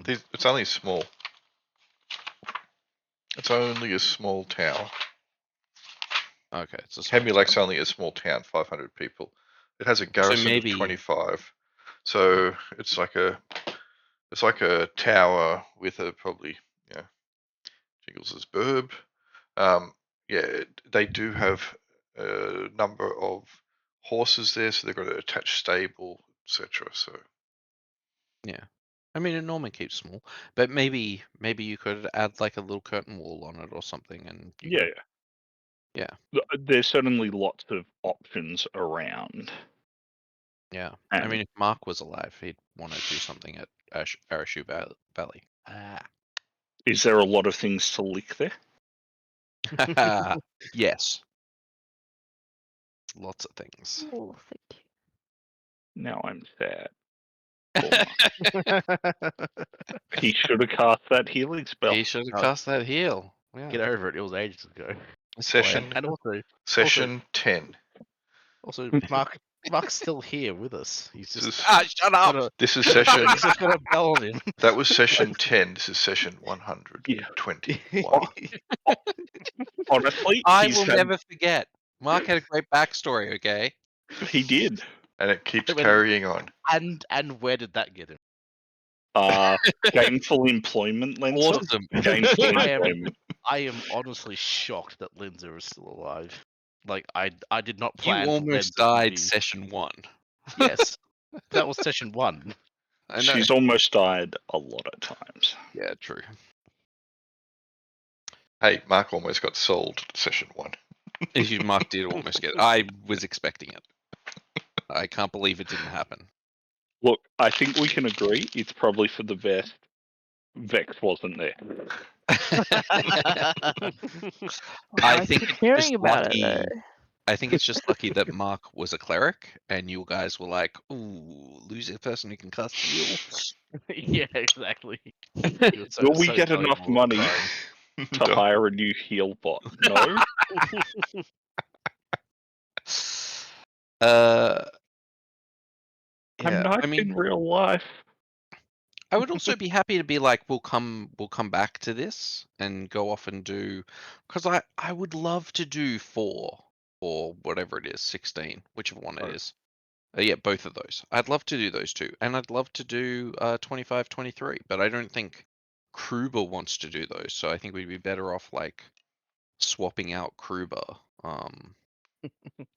It's only a small town. Okay, it's a small Hemulac's only a small town, 500 people. It has a garrison of 25. So it's like a tower with probably Jingles' burb, yeah, they do have a number of horses there, so they've got an attached stable, etc. So Yeah. I mean, it normally keeps small, but maybe you could add like a little curtain wall on it or something, and you Yeah, could, yeah. There's certainly lots of options around. Yeah. I And mean, if Mark was alive, he'd want to do something at Arashu Valley. is there a lot of things to lick there? Yes. Lots of things. Oh, thank you. Now I'm sad. He should have cast that healing spell. He should have cast that heal. Yeah. Get over it. It was ages ago. session And session 10. also, Mark's still here with us. He's This just is, Shut up! this is session. he's just got a bell on him. That was session 10. This is session 121. Honestly, I will never forget. Mark had a great backstory, okay? He did. And it keeps Wait, carrying on. And where did that get him? Gainful employment, Lenza. Awesome. Gainful I am- employment. I am honestly shocked that Linza is still alive. Like I did not You plan. for almost Linza to died be- session 1. Yes, that was session 1. I know. She's almost died a lot of times. Yeah, true. Hey, Mark almost got sold to session 1. Mark did almost get it. I was expecting it. I can't believe it didn't happen. Look, I think we can agree it's probably for the best Vex wasn't there. I think it's hearing just about lucky. it though. I think it's just lucky that Mark was a cleric, and you guys were like, "Ooh, lose a person who can cast heal." Yeah, exactly. Will we get enough money to No. hire a new heal bot? No. I'm Yeah, not I mean, in real life. I would also be happy to be like, we'll come back to this and go off and do, because I would love to do 4 or whatever it is, 16, whichever one it is. Yeah, both of those. I'd love to do those two, and I'd love to do 25, 23, but I don't think Kruber wants to do those, so I think we'd be better off like swapping out Kruber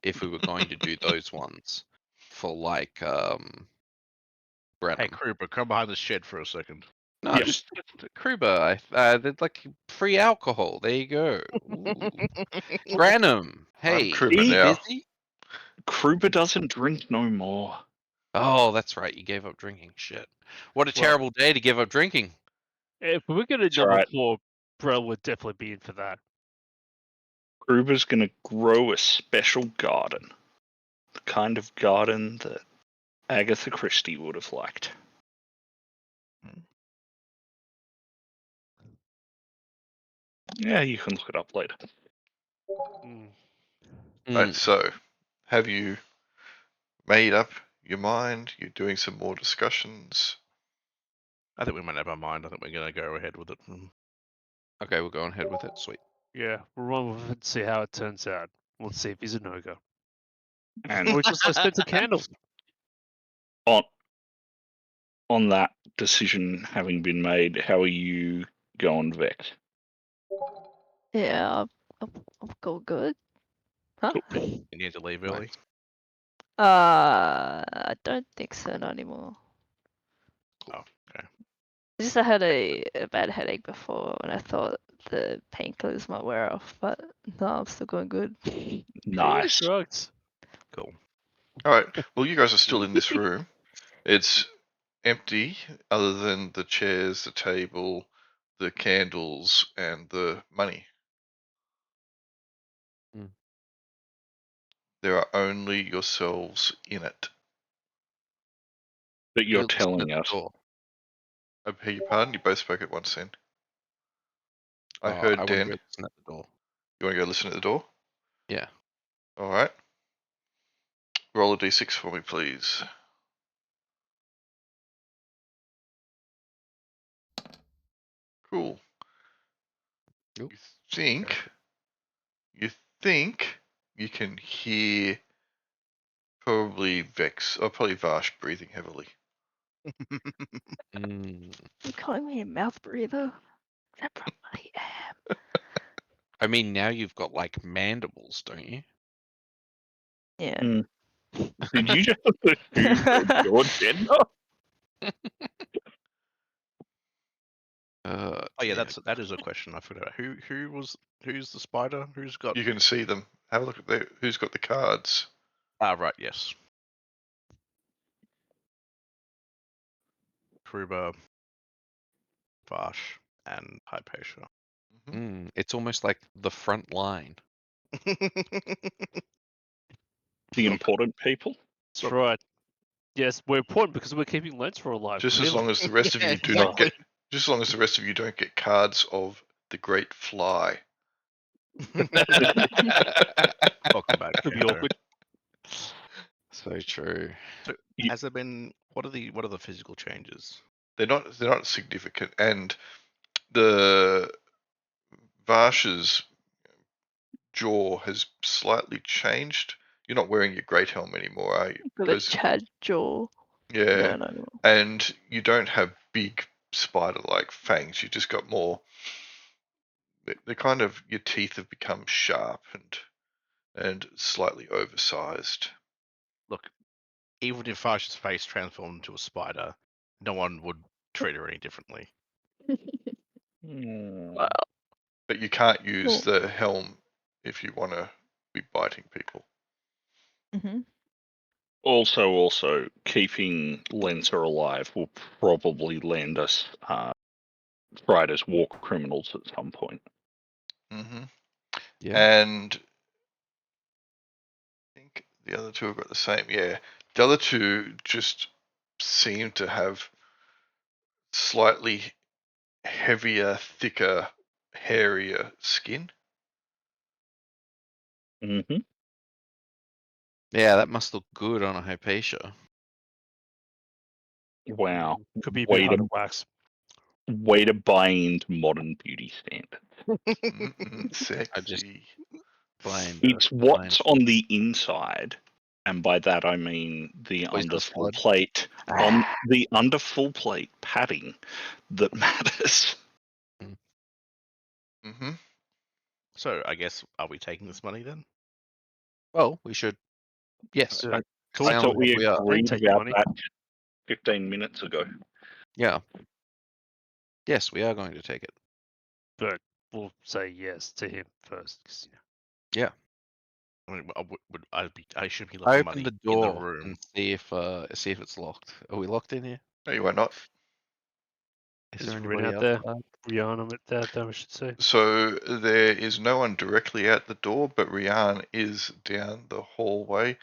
if we were going to do those ones for like Brenham. Hey, Kruber, come behind the shed for a second. No, Yep. just Kruber. There's like free alcohol. There you go. Branham. Hey, Kruber you now. busy? Kruber doesn't drink no more. Oh, that's right. You gave up drinking. Shit. What a terrible day to give up drinking. If we're gonna That's number right. 4, Brel would definitely be in for that. Kruber's gonna grow a special garden. The kind of garden that Agatha Christie would have liked. Yeah, you can look it up later. Right, so have you made up your mind? You're doing some more discussions. I think we might have our mind. I think we're gonna go ahead with it. Okay, we'll go on ahead with it. Sweet. Yeah, we'll run with it and see how it turns out. Let's see if he's a no-go. And Or just let's spend some candles. on that decision having been made, how are you going, Vex? Yeah, I'll go good. Huh? You need to leave early. I don't think so, not anymore. Oh, okay. Just I had a bad headache before and I thought the painkillers might wear off, but no, I'm still going good. Nice. Drugs. Cool. All right. Well, you guys are still in this room. It's empty, other than the chairs, the table, the candles, and the money. There are only yourselves in it. That you're Listen at telling the us. door. I beg your pardon? You both spoke at once then. I I heard want to Dan. go listen at the door. You want to go listen at the door? Yeah. All right. Roll a d6 for me, please. Cool. Nope. You think you can hear probably Vex, or probably Vash breathing heavily. You calling me a mouth breather? I probably am. I mean, now you've got like mandibles, don't you? Yeah. Did you just assume that your gender? Oh yeah, Dear. that is a question I forgot. Who's the spider? Who's got? You can see them. Have a look at who's got the cards. Ah, right, yes. Kruber, Vash, and Hypatia. It's almost like the front line. The important people? That's right. Yes, we're important because we're keeping Lensra alive. Just as really. long as the rest of Yeah, you do not exactly. get, just as long as the rest of you don't get cards of the Great Fly. Welcome back. Could be Kanto. awkward. So true. So, Ye- has there been what are the physical changes? They're not significant, and the Vash's jaw has slightly changed. You're not wearing your great helm anymore, are you? Got a Chad jaw Yeah, going on. and you don't have big spider-like fangs. You just got more. They're kind of, your teeth have become sharp and slightly oversized. Look, even if Vash's face transformed into a spider, no one would treat her any differently. Wow. But you can't use Cool. the helm if you want to be biting people. Mm-hmm. Also, keeping Lenser alive will probably land us tried as war criminals at some point. Mm-hmm. Yeah. And I think the other two have got the same. Yeah, the other two just seem to have slightly heavier, thicker, hairier skin. Mm-hmm. Yeah, that must look good on a Hypatia. Wow. Could be a bit hard to wax. Way to buy into modern beauty standards. Sexy. Find It's what's on the inside, and by that I mean the Poisonous under full blood. plate on the under full plate padding that matters. Mm-hmm. So I guess are we taking this money then? Well, we should. Yes. Yeah. I Sounds thought we like we are. agreed Take your about money. that 15 minutes ago. Yeah. Yes, we are going to take it. But we'll say yes to him first. 'Cause, Yeah. I mean, I should be I left the open money the in the door room. and see if it's locked. Are we locked in here? No, you are not. Is Is there Rin anybody out there? outside? Rihanna out there, I should say. So there is no one directly at the door, but Rian is down the hallway,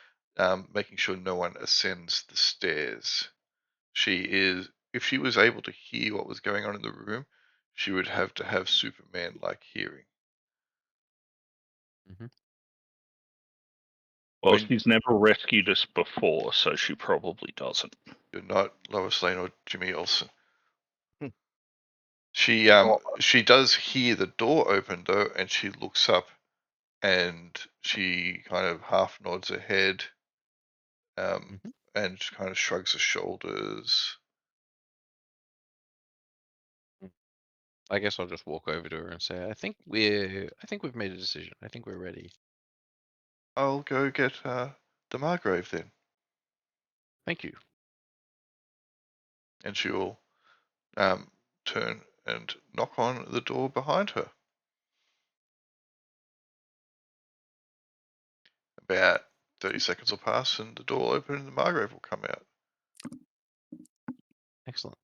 making sure no one ascends the stairs. If she was able to hear what was going on in the room, she would have to have Superman-like hearing. Mm-hmm. Well, When she's never rescued us before, so she probably doesn't. you're not Lois Lane or Jimmy Olsen. Hmm. She does hear the door open though, and she looks up and she kind of half nods her head, and kind of shrugs her shoulders. I guess I'll just walk over to her and say, I think we've made a decision. I think we're ready. I'll go get the Margrave then. Thank you. And she'll turn and knock on the door behind her. About 30 seconds will pass and the door will open and the Margrave will come out. Excellent.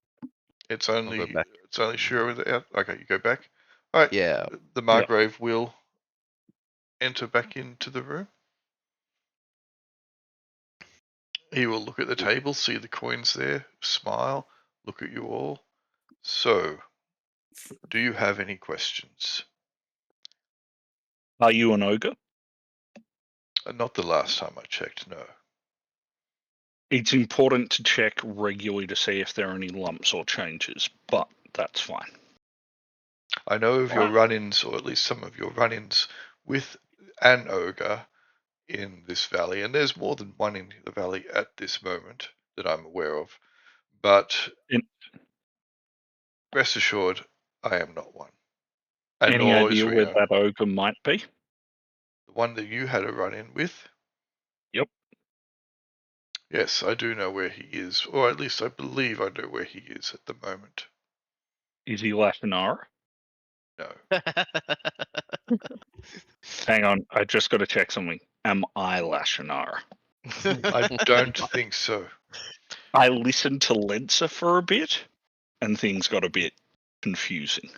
It's go only back. Shiro out. Okay, you go back. All right. Yeah. The Margrave will enter back into the room. He will look at the table, see the coins there, smile, look at you all. So, do you have any questions? Are you an ogre? Not the last time I checked, no. It's important to check regularly to see if there are any lumps or changes, but that's fine. I know of your Wow. run-ins, or at least some of your run-ins, with an ogre in this valley, and there's more than one in the valley at this moment that I'm aware of. But rest assured, I am not one. And Any nor idea is where Rio. that ogre might be? The one that you had a run-in with? Yep. Yes, I do know where he is, or at least I believe I know where he is at the moment. Is he Latinara? No. Hang on, I just got to check something. Am I Latinara? I don't think so. I listened to Lenza for a bit, and things got a bit confusing.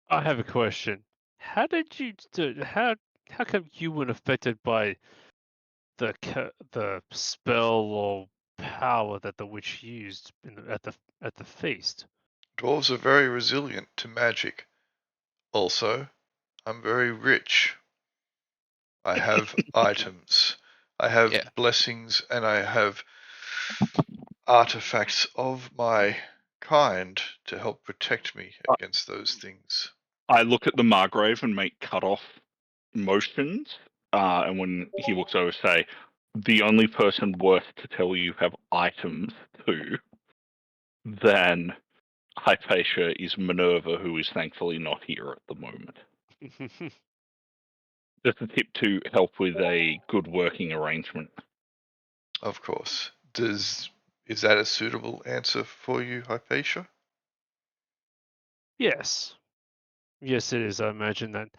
I have a question. How did you do? How come you weren't affected by the spell or power that the witch used at the feast? Dwarves are very resilient to magic. Also, I'm very rich. I have items. I have Yeah. blessings, and I have artifacts of my kind to help protect me against those things. I look at the Margrave and make cut-off motions, and when he looks over, say, the only person worth to tell you have items to than Hypatia is Minerva, who is thankfully not here at the moment. Just a tip to help with a good working arrangement. Of course. Is that a suitable answer for you, Hypatia? Yes. Yes, it is. I imagine that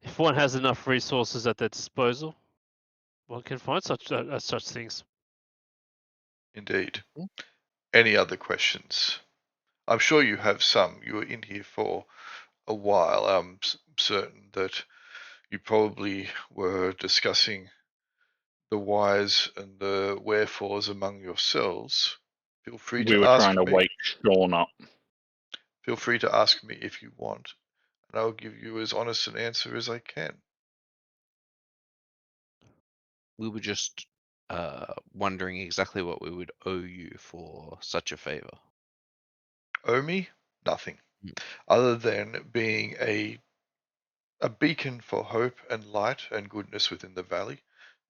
if one has enough resources at their disposal, one can find such things. Indeed. Any other questions? I'm sure you have some. You were in here for a while. I'm certain that you probably were discussing the whys and the wherefores among yourselves. Feel free We to were trying ask to me. wake Sean up. Feel free to ask me if you want, and I'll give you as honest an answer as I can. We were just wondering exactly what we would owe you for such a favor. Owe me? Nothing. Mm. Other than being a beacon for hope and light and goodness within the valley.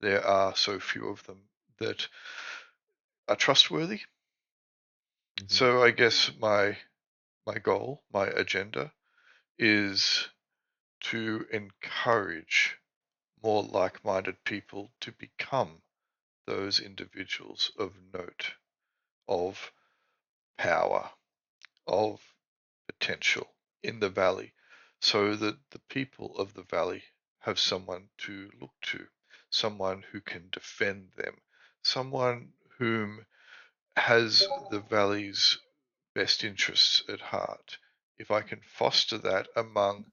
There are so few of them that are trustworthy. So I guess my goal, my agenda, is to encourage more like-minded people to become those individuals of note, of power, of potential in the valley, so that the people of the valley have someone to look to, someone who can defend them, someone whom has the valley's best interests at heart. If I can foster that among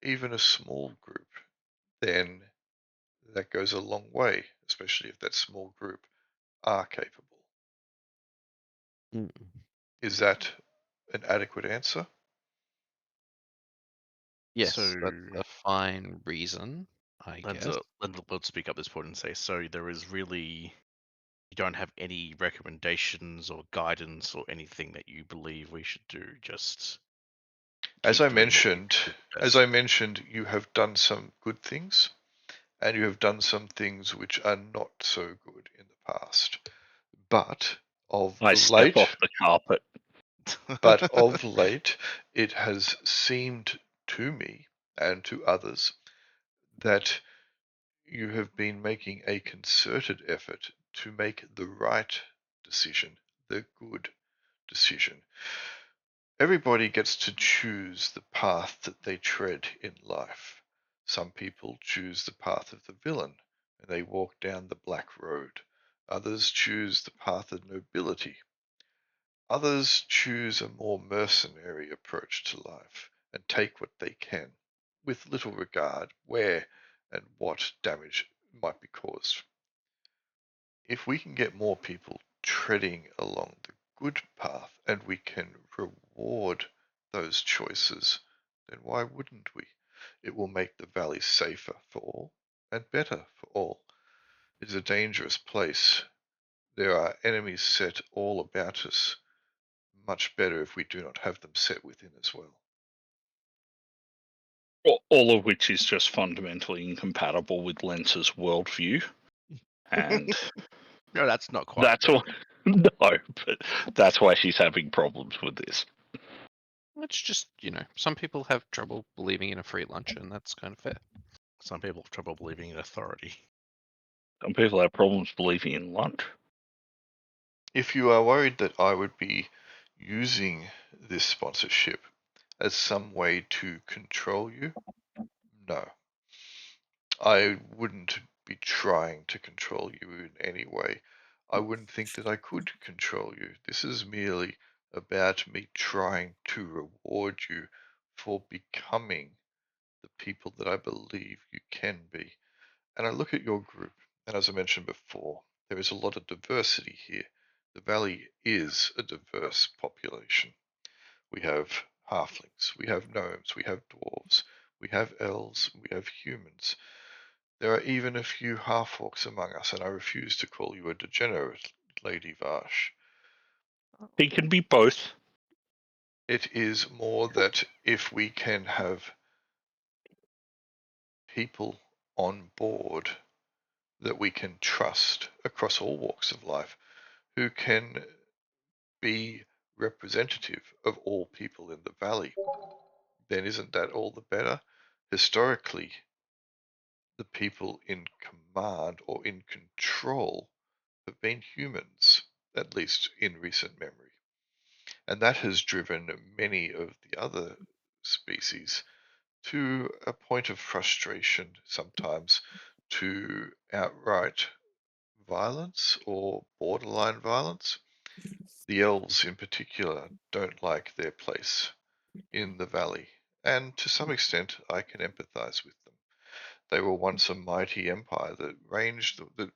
even a small group, then that goes a long way, especially if that small group are capable. Mm. Is that an adequate answer? Yes, So, that's a fine reason, I guess. Lenza will speak up this point and say, so there is really, you don't have any recommendations or guidance or anything that you believe we should do, just As keep I doing what mentioned, we do best. you have done some good things, and you have done some things which are not so good in the past. But of I step late, off the carpet. it has seemed to me and to others that you have been making a concerted effort to make the right decision, the good decision. Everybody gets to choose the path that they tread in life. Some people choose the path of the villain, and they walk down the black road. Others choose the path of nobility. Others choose a more mercenary approach to life and take what they can, with little regard where and what damage might be caused. If we can get more people treading along the good path and we can reward those choices, then why wouldn't we? It will make the valley safer for all and better for all. It is a dangerous place. There are enemies set all about us. Much better if we do not have them set within as well. All of which is just fundamentally incompatible with Lenza's worldview. And No, that's not quite. that's why, no, but that's why she's having problems with this. It's just, some people have trouble believing in a free lunch, and that's kind of fair. Some people have trouble believing in authority. Some people have problems believing in lunch. If you are worried that I would be using this sponsorship as some way to control you, no. I wouldn't be trying to control you in any way. I wouldn't think that I could control you. This is merely about me trying to reward you for becoming the people that I believe you can be. And I look at your group, and as I mentioned before, there is a lot of diversity here. The Valley is a diverse population. We have halflings, we have gnomes, we have dwarves, we have elves, we have humans. There are even a few half-orcs among us, and I refuse to call you a degenerate, Lady Vash. He can be both. It is more that if we can have people on board that we can trust across all walks of life, who can be representative of all people in the valley, then isn't that all the better? Historically, the people in command or in control have been humans, at least in recent memory. And that has driven many of the other species to a point of frustration, sometimes to outright violence or borderline violence. The elves, in particular, don't like their place in the valley, and to some extent I can empathize with them. They were once a mighty empire that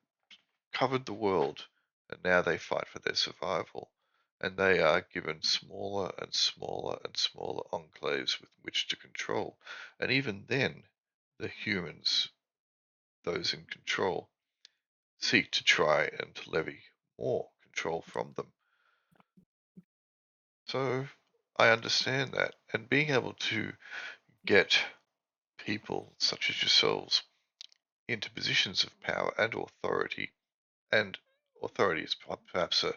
covered the world, and now they fight for their survival. And they are given smaller and smaller and smaller enclaves with which to control. And even then, the humans, those in control, seek to try and levy more control from them. So I understand that. And being able to get people such as yourselves into positions of power and authority is perhaps a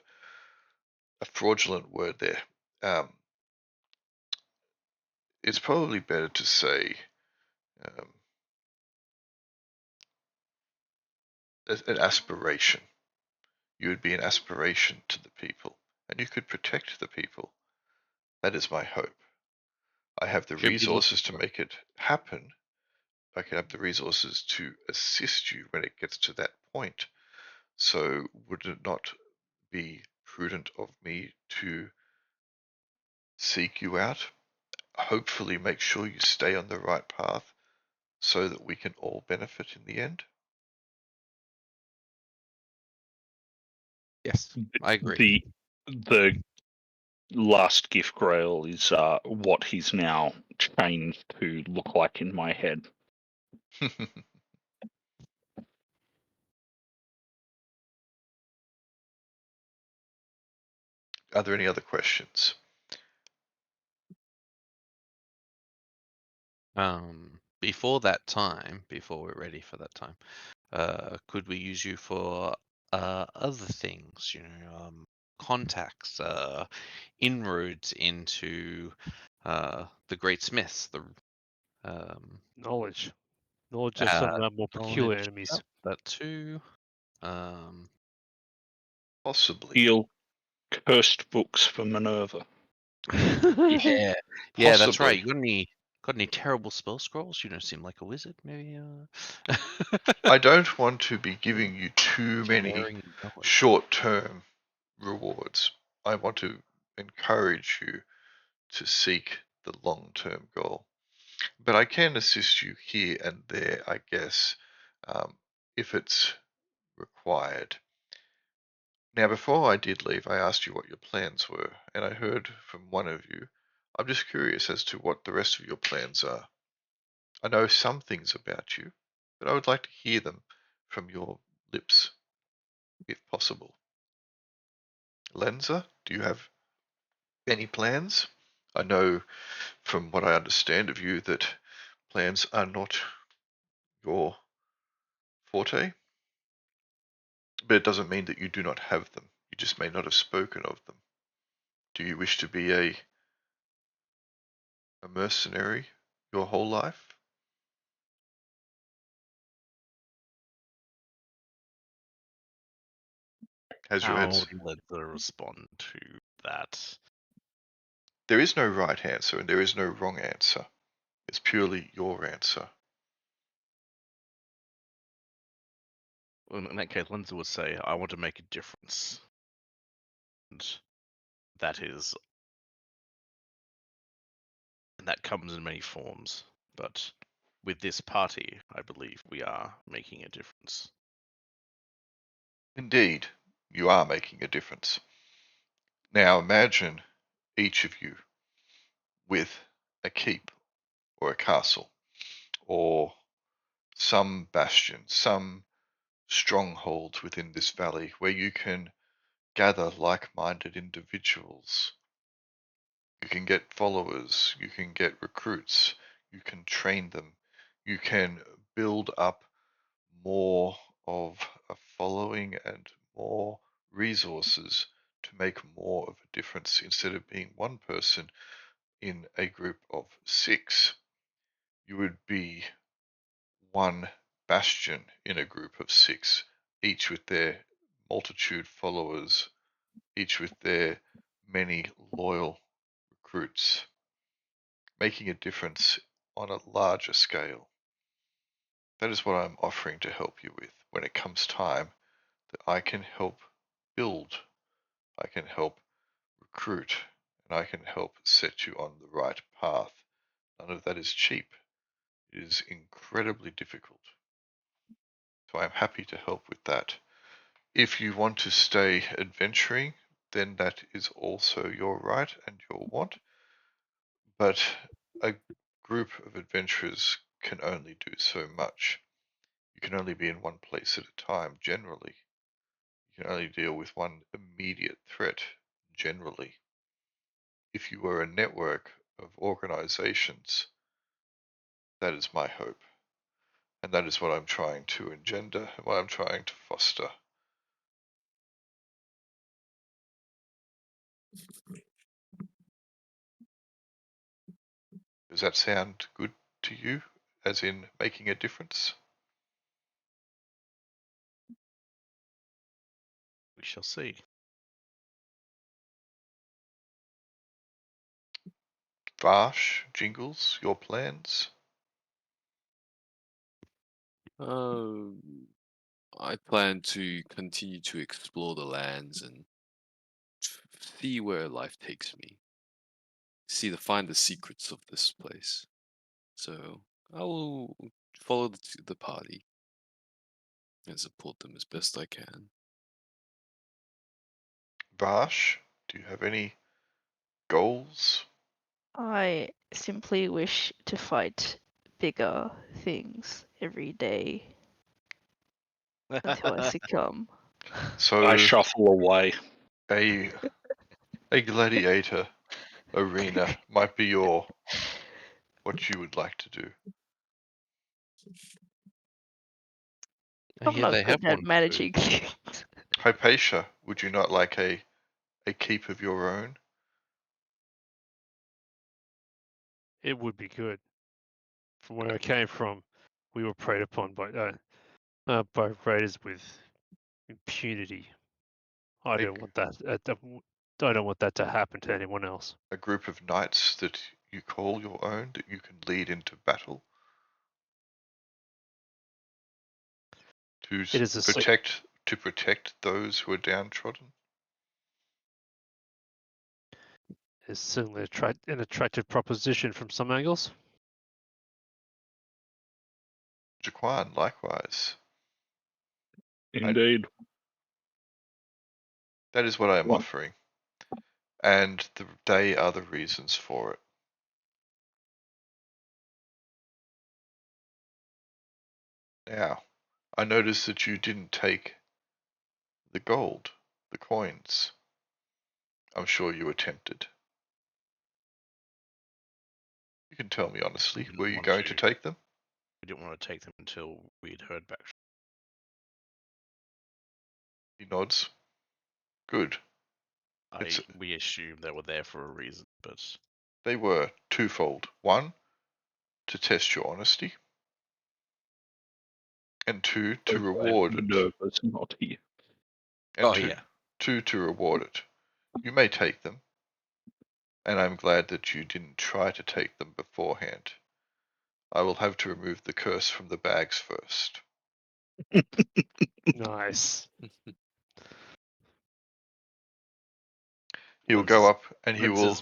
fraudulent word there. It's probably better to say an aspiration. You would be an aspiration to the people, and you could protect the people. That is my hope. I have the Should be resources to looking make it happen. I can have the resources to assist you when it gets to that point. So would it not be prudent of me to seek you out, hopefully make sure you stay on the right path so that we can all benefit in the end? Yes, I agree. The last gift grail is what he's now changed to look like in my head. Are there any other questions? Before that time, before we're ready for that time, could we use you for other things? Contacts, inroads into the great smiths, the Knowledge of some of our more peculiar knowledge, enemies. that too. Possibly. Steal cursed books for Minerva. Yeah, that's right. Possibly. You got any terrible spell scrolls? You don't seem like a wizard. Maybe. I don't want to be giving you too many Sharing knowledge. short-term rewards. I want to encourage you to seek the long-term goal. But I can assist you here and there, I guess, if it's required. Now, before I did leave, I asked you what your plans were, and I heard from one of you. I'm just curious as to what the rest of your plans are. I know some things about you, but I would like to hear them from your lips, if possible. Lenza, do you have any plans? I know from what I understand of you that plans are not your forte, but it doesn't mean that you do not have them. You just may not have spoken of them. Do you wish to be a a mercenary your whole life? Has your How answer? would Lenza respond to that? There is no right answer and there is no wrong answer. It's purely your answer. Well, in that case, Lenza would say, I want to make a difference. And that is... And that comes in many forms. But with this party, I believe we are making a difference. Indeed, you are making a difference. Now imagine each of you with a keep or a castle or some bastion, some stronghold within this valley where you can gather like-minded individuals. You can get followers, you can get recruits, you can train them, you can build up more of a following and more resources to make more of a difference instead of being one person in a group of 6. You would be one bastion in a group of 6, each with their multitude followers, each with their many loyal recruits, making a difference on a larger scale. That is what I'm offering to help you with when it comes time that I can help build, I can help recruit, and I can help set you on the right path. None of that is cheap. It is incredibly difficult. So I'm happy to help with that. If you want to stay adventuring, then that is also your right and your want. But a group of adventurers can only do so much. You can only be in one place at a time, generally. You can only deal with one immediate threat, generally. If you were a network of organizations, that is my hope. And that is what I'm trying to engender, and what I'm trying to foster. Does that sound good to you, as in making a difference? We shall see. Varsh, Jingles, your plans? I plan to continue to explore the lands and see where life takes me. Find the secrets of this place. So I will follow the party and support them as best I can. Varsh, do you have any goals? I simply wish to fight bigger things every day until I succumb. So I shuffle away. a gladiator arena might be what you would like to do. I I'm hear not they have good at one too. managing things. Hypatia, would you not like a keep of your own? It would be good. From where I came from, we were preyed upon by raiders with impunity. I A, don't want that. I don't want that to happen to anyone else. a group of knights that you call your own, that you can lead into battle to It is a protect those who are downtrodden. It's certainly an attractive proposition from some angles. Jaquan, likewise. Indeed. That is what I am What? offering, and they are the reasons for it. Now, I noticed that you didn't take the gold, the coins. I'm sure you were tempted. You can tell me honestly, were you going to take them? We didn't want to take them until we'd heard back. He nods. Good. We assumed they were there for a reason, but They were twofold. One, to test your honesty, and two, to reward it. Nervous, not here. And two, to reward it. You may take them, and I'm glad that you didn't try to take them beforehand. I will have to remove the curse from the bags first. Nice. He will go up and he will.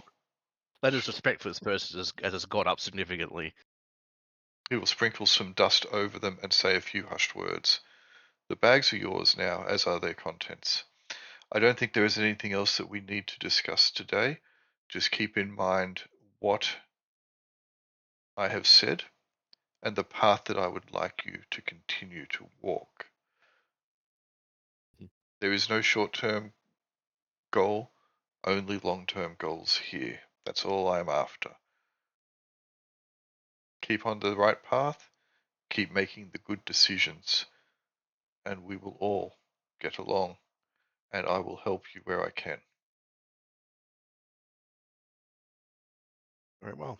Let his respect for this person has gone up significantly. He will sprinkle some dust over them and say a few hushed words. The bags are yours now, as are their contents. I don't think there is anything else that we need to discuss today. Just keep in mind what I have said and the path that I would like you to continue to walk. There is no short-term goal, only long-term goals here. That's all I'm after. Keep on the right path, keep making the good decisions, and we will all get along, and I will help you where I can. Very well.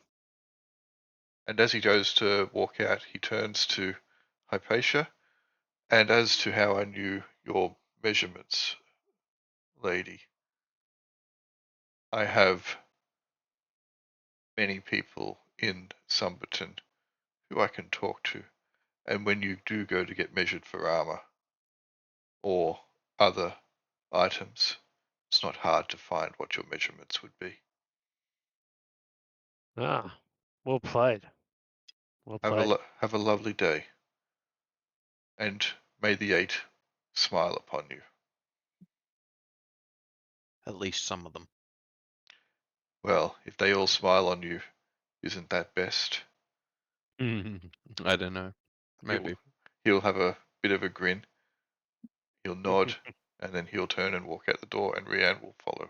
And as he goes to walk out, he turns to Hypatia. And as to how I knew your measurements, lady, I have many people in Sumberton who I can talk to. And when you do go to get measured for armor or other items, it's not hard to find what your measurements would be. Ah, well played. Well played. Have a lovely day. And may the 8 smile upon you. At least some of them. Well, if they all smile on you, isn't that best? I don't know. Maybe. He'll have a bit of a grin. He'll nod, and then he'll turn and walk out the door, and Rianne will follow.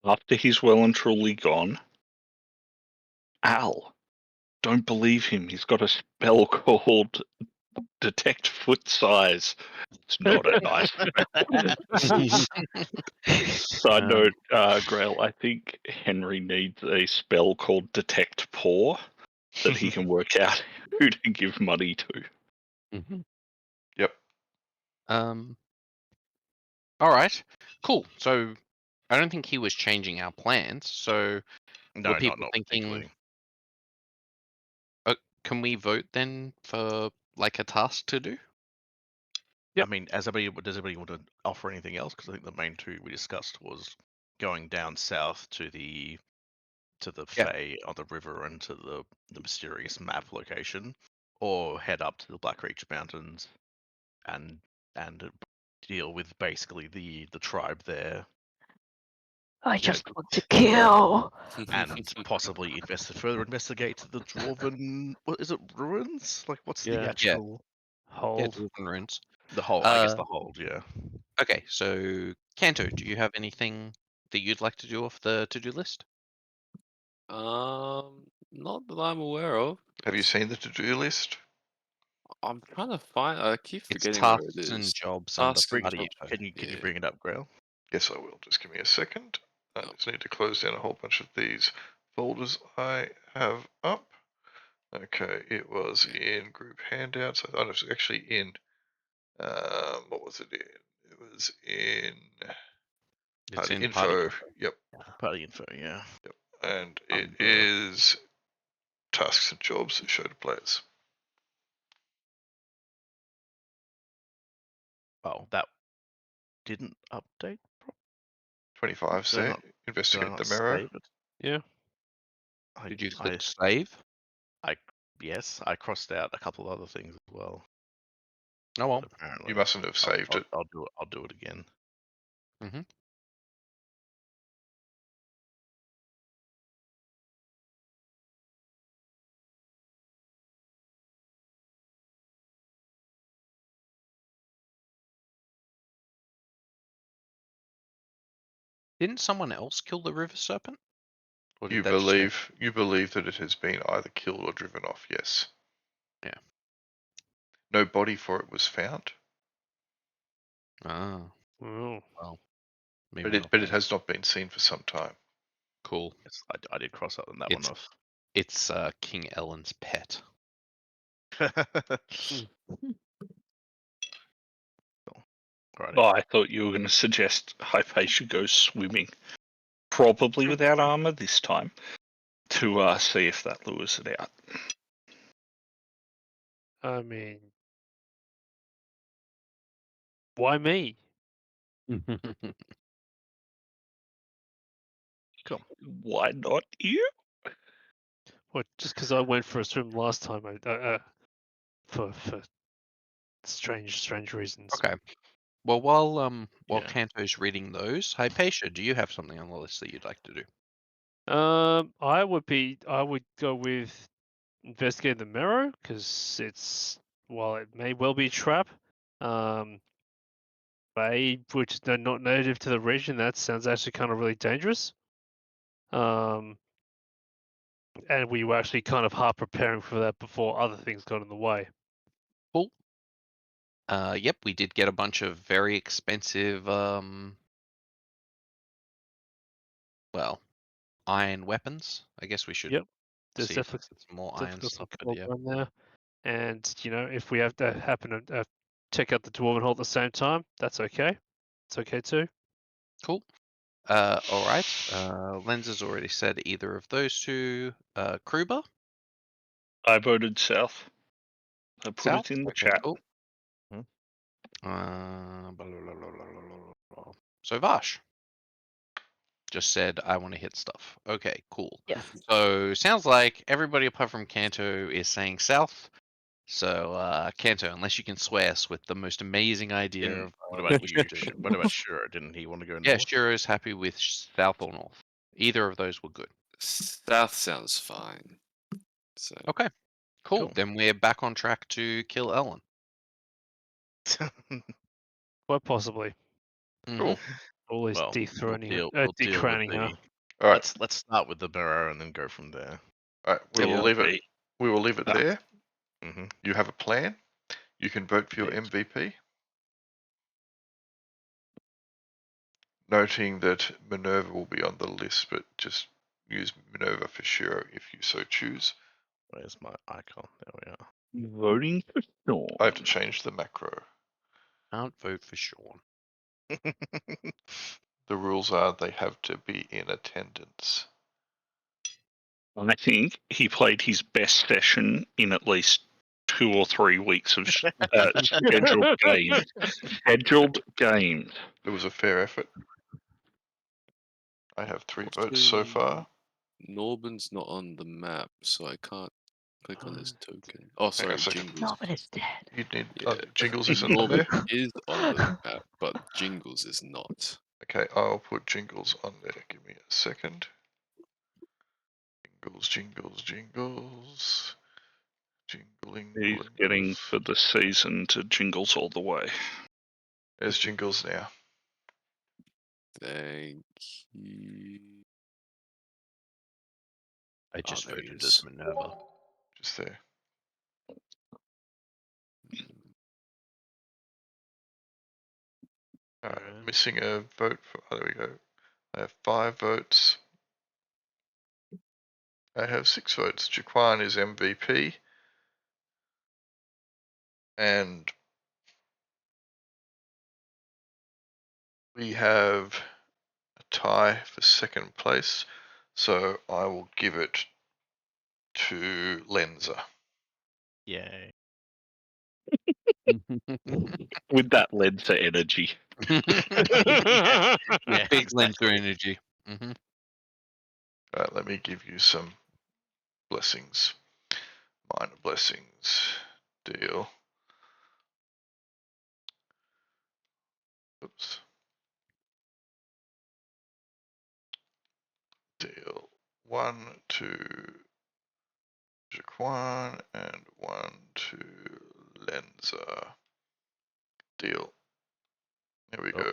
After he's well and truly gone, Al, don't believe him. He's got a spell called Detect Foot Size. It's not a nice spell. Side note, Grail, I think Henry needs a spell called Detect Paw that he can work out who to give money to. Yep. All right. Cool. So I don't think he was changing our plans. So No, were people not thinking? particularly. Can we vote then for like a task to do? Yep. I mean, does anybody want to offer anything else? Because I think the main two we discussed was going down south to the Fae on the river and to the mysterious map location, or head up to the Black Reach Mountains and deal with basically the tribe there. I just want to kill. And possibly further investigate the dwarven. What is it? Ruins? Like, what's the actual hold? Yeah, dwarven ruins. The hold. I guess the hold. Yeah. Okay, so Canto, do you have anything that you'd like to do off the to-do list? Not that I'm aware of. Have you seen the to-do list? I'm trying to find. I keep It's forgetting where it tasks and is. jobs under Tasks and party jobs. info. Can you bring it up, Grail? Yes, I will. Just give me a second. I just need to close down a whole bunch of these folders I have up. Okay, it was in group handouts. I thought it was actually in. What was it in? It was in party info. Yep. Party info. Yeah. Yep. And it is tasks and jobs show to players. Oh, that didn't update. 25 say investigate the mirror. Yeah. Did you click save? Yes, I crossed out a couple of other things as well. Oh well. Apparently, You mustn't have saved it. I'll do it again. Mm-hmm. Didn't someone else kill the river serpent? Or You did that just happen? believe that it has been either killed or driven off, yes. Yeah. No body for it was found. Ah. Oh. Well, maybe not. But it has not been seen for some time. Cool. Yes, I did cross out that It's- one off. It's King Ellen's pet. Alrighty. Oh, I thought you were going to suggest Hypatia goes swimming, probably without armor this time, to see if that lures it out. I mean, why me? Why not you? What? Just because I went for a swim last time, for strange reasons. Okay. Well, while Yeah. Canto's reading those, Hypatia, do you have something on the list that you'd like to do? I would go with investigate the mirror because while it may well be a trap, which is not native to the region, that sounds actually kind of really dangerous. And we were actually kind of half preparing for that before other things got in the way. Cool. Yep, we did get a bunch of very expensive, well, iron weapons. I guess we should Yep. There's see if definitely there's more iron some stuff. But gold yeah, on there. And if we have to happen to check out the dwarven hall at the same time, that's okay. It's okay too. cool. All right. Lenz has already said either of those two. Kruber? I voted south. I put South? it in the Okay, chat. cool. Hmm. Blah, blah, blah, blah, blah, blah. So Vash just said, I want to hit stuff. Okay, cool. Yes. So sounds like everybody apart from Canto is saying south. So Canto, unless you can sway us with the most amazing idea of What about you? What about Shura? Didn't he want to go yeah, north? Shiro is happy with south or north. Either of those were good. South sounds fine. So Okay, cool. Cool. Then we're back on track to kill Ellen. Quite possibly. Cool. Always Well, dethroning we'll her, deal with decrowning her. All right. Let's start with the mirror and then go from there. All right. We will leave it. We will leave it there. Mm-hmm. You have a plan. You can vote for your Yes. MVP. Noting that Minerva will be on the list, but just use Minerva for sure if you so choose. Where's my icon? There we are. Voting for Sean. I have to change the macro. Can't vote for Sean. The rules are they have to be in attendance. I think he played his best session in at least 2 or 3 weeks of scheduled games. Scheduled games. It was a fair effort. I have 3 votes Also, so far. Norbin's not on the map, so I can't click on his token. Oh, Hang on sorry, a second. Jingles. Norman is dead. You'd need Yeah. Jingles isn't on Norbin there. is on the map, but Jingles is not. Okay, I'll put Jingles on there. Give me a second. Jingles, jingles, jingles. Jingling. He's getting for the season to Jingles all the way. There's Jingles now. Thank you. I just there he voted is. as Minerva. Just there. Alright, Yeah. missing a vote. Oh, there we go. I have 5 votes. I have 6 votes. Jaquan is MVP. And we have a tie for second place. So I will give it to Lenza. Yay. With that Lenza energy. Yeah. Big Lenser energy. Alright, let me give you some blessings. Minor blessings. Deal. Oops. Deal 1 to Jaquan and 1 to Lenza. Deal. There we go.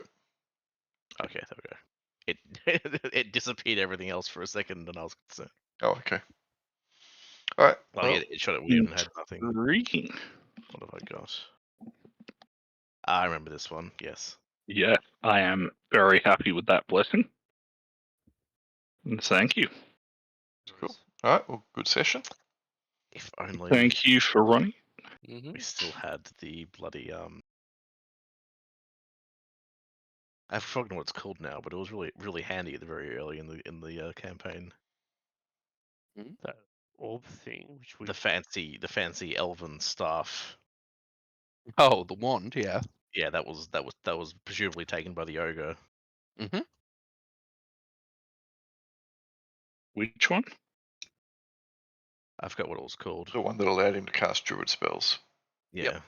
Okay, there we go. It it disappeared everything else for a second, and I was concerned. Oh, okay. All right. Well, Well, it showed it weird and had nothing. Intriguing. What have I got? I remember this one. Yes. Yeah, I am very happy with that blessing. Thank you. Cool. All right. Well, good session. If only Thank you for running. we still had the bloody I've forgotten what it's called now, but it was really handy at the very early in the campaign. That orb thing, which we The fancy elven staff. Oh, the wand, yeah. Yeah, that was presumably taken by the ogre. Mm-hmm. Which one? I forgot what it was called. The one that allowed him to cast druid spells. Yeah. Yep.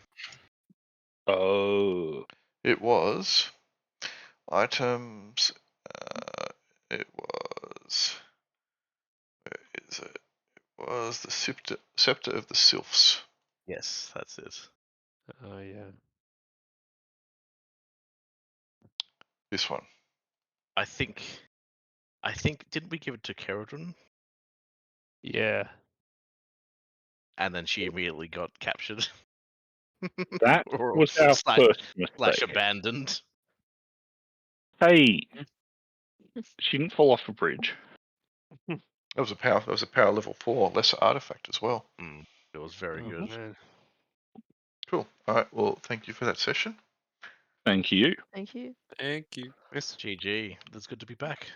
Oh. It was items. It was. Where is it? It was the scepter of the sylphs. Yes, that's it. Oh yeah. This one. I think didn't we give it to Kerodrin? Yeah. And then she immediately got captured. That or was our first slash mistake. abandoned. Hey, she didn't fall off a bridge. That was a power level 4 lesser artifact as well. It was very good. Man. Cool. All right. Well, thank you for that session. Thank you. Thank you. Thank you. Yes, GG. It's good to be back.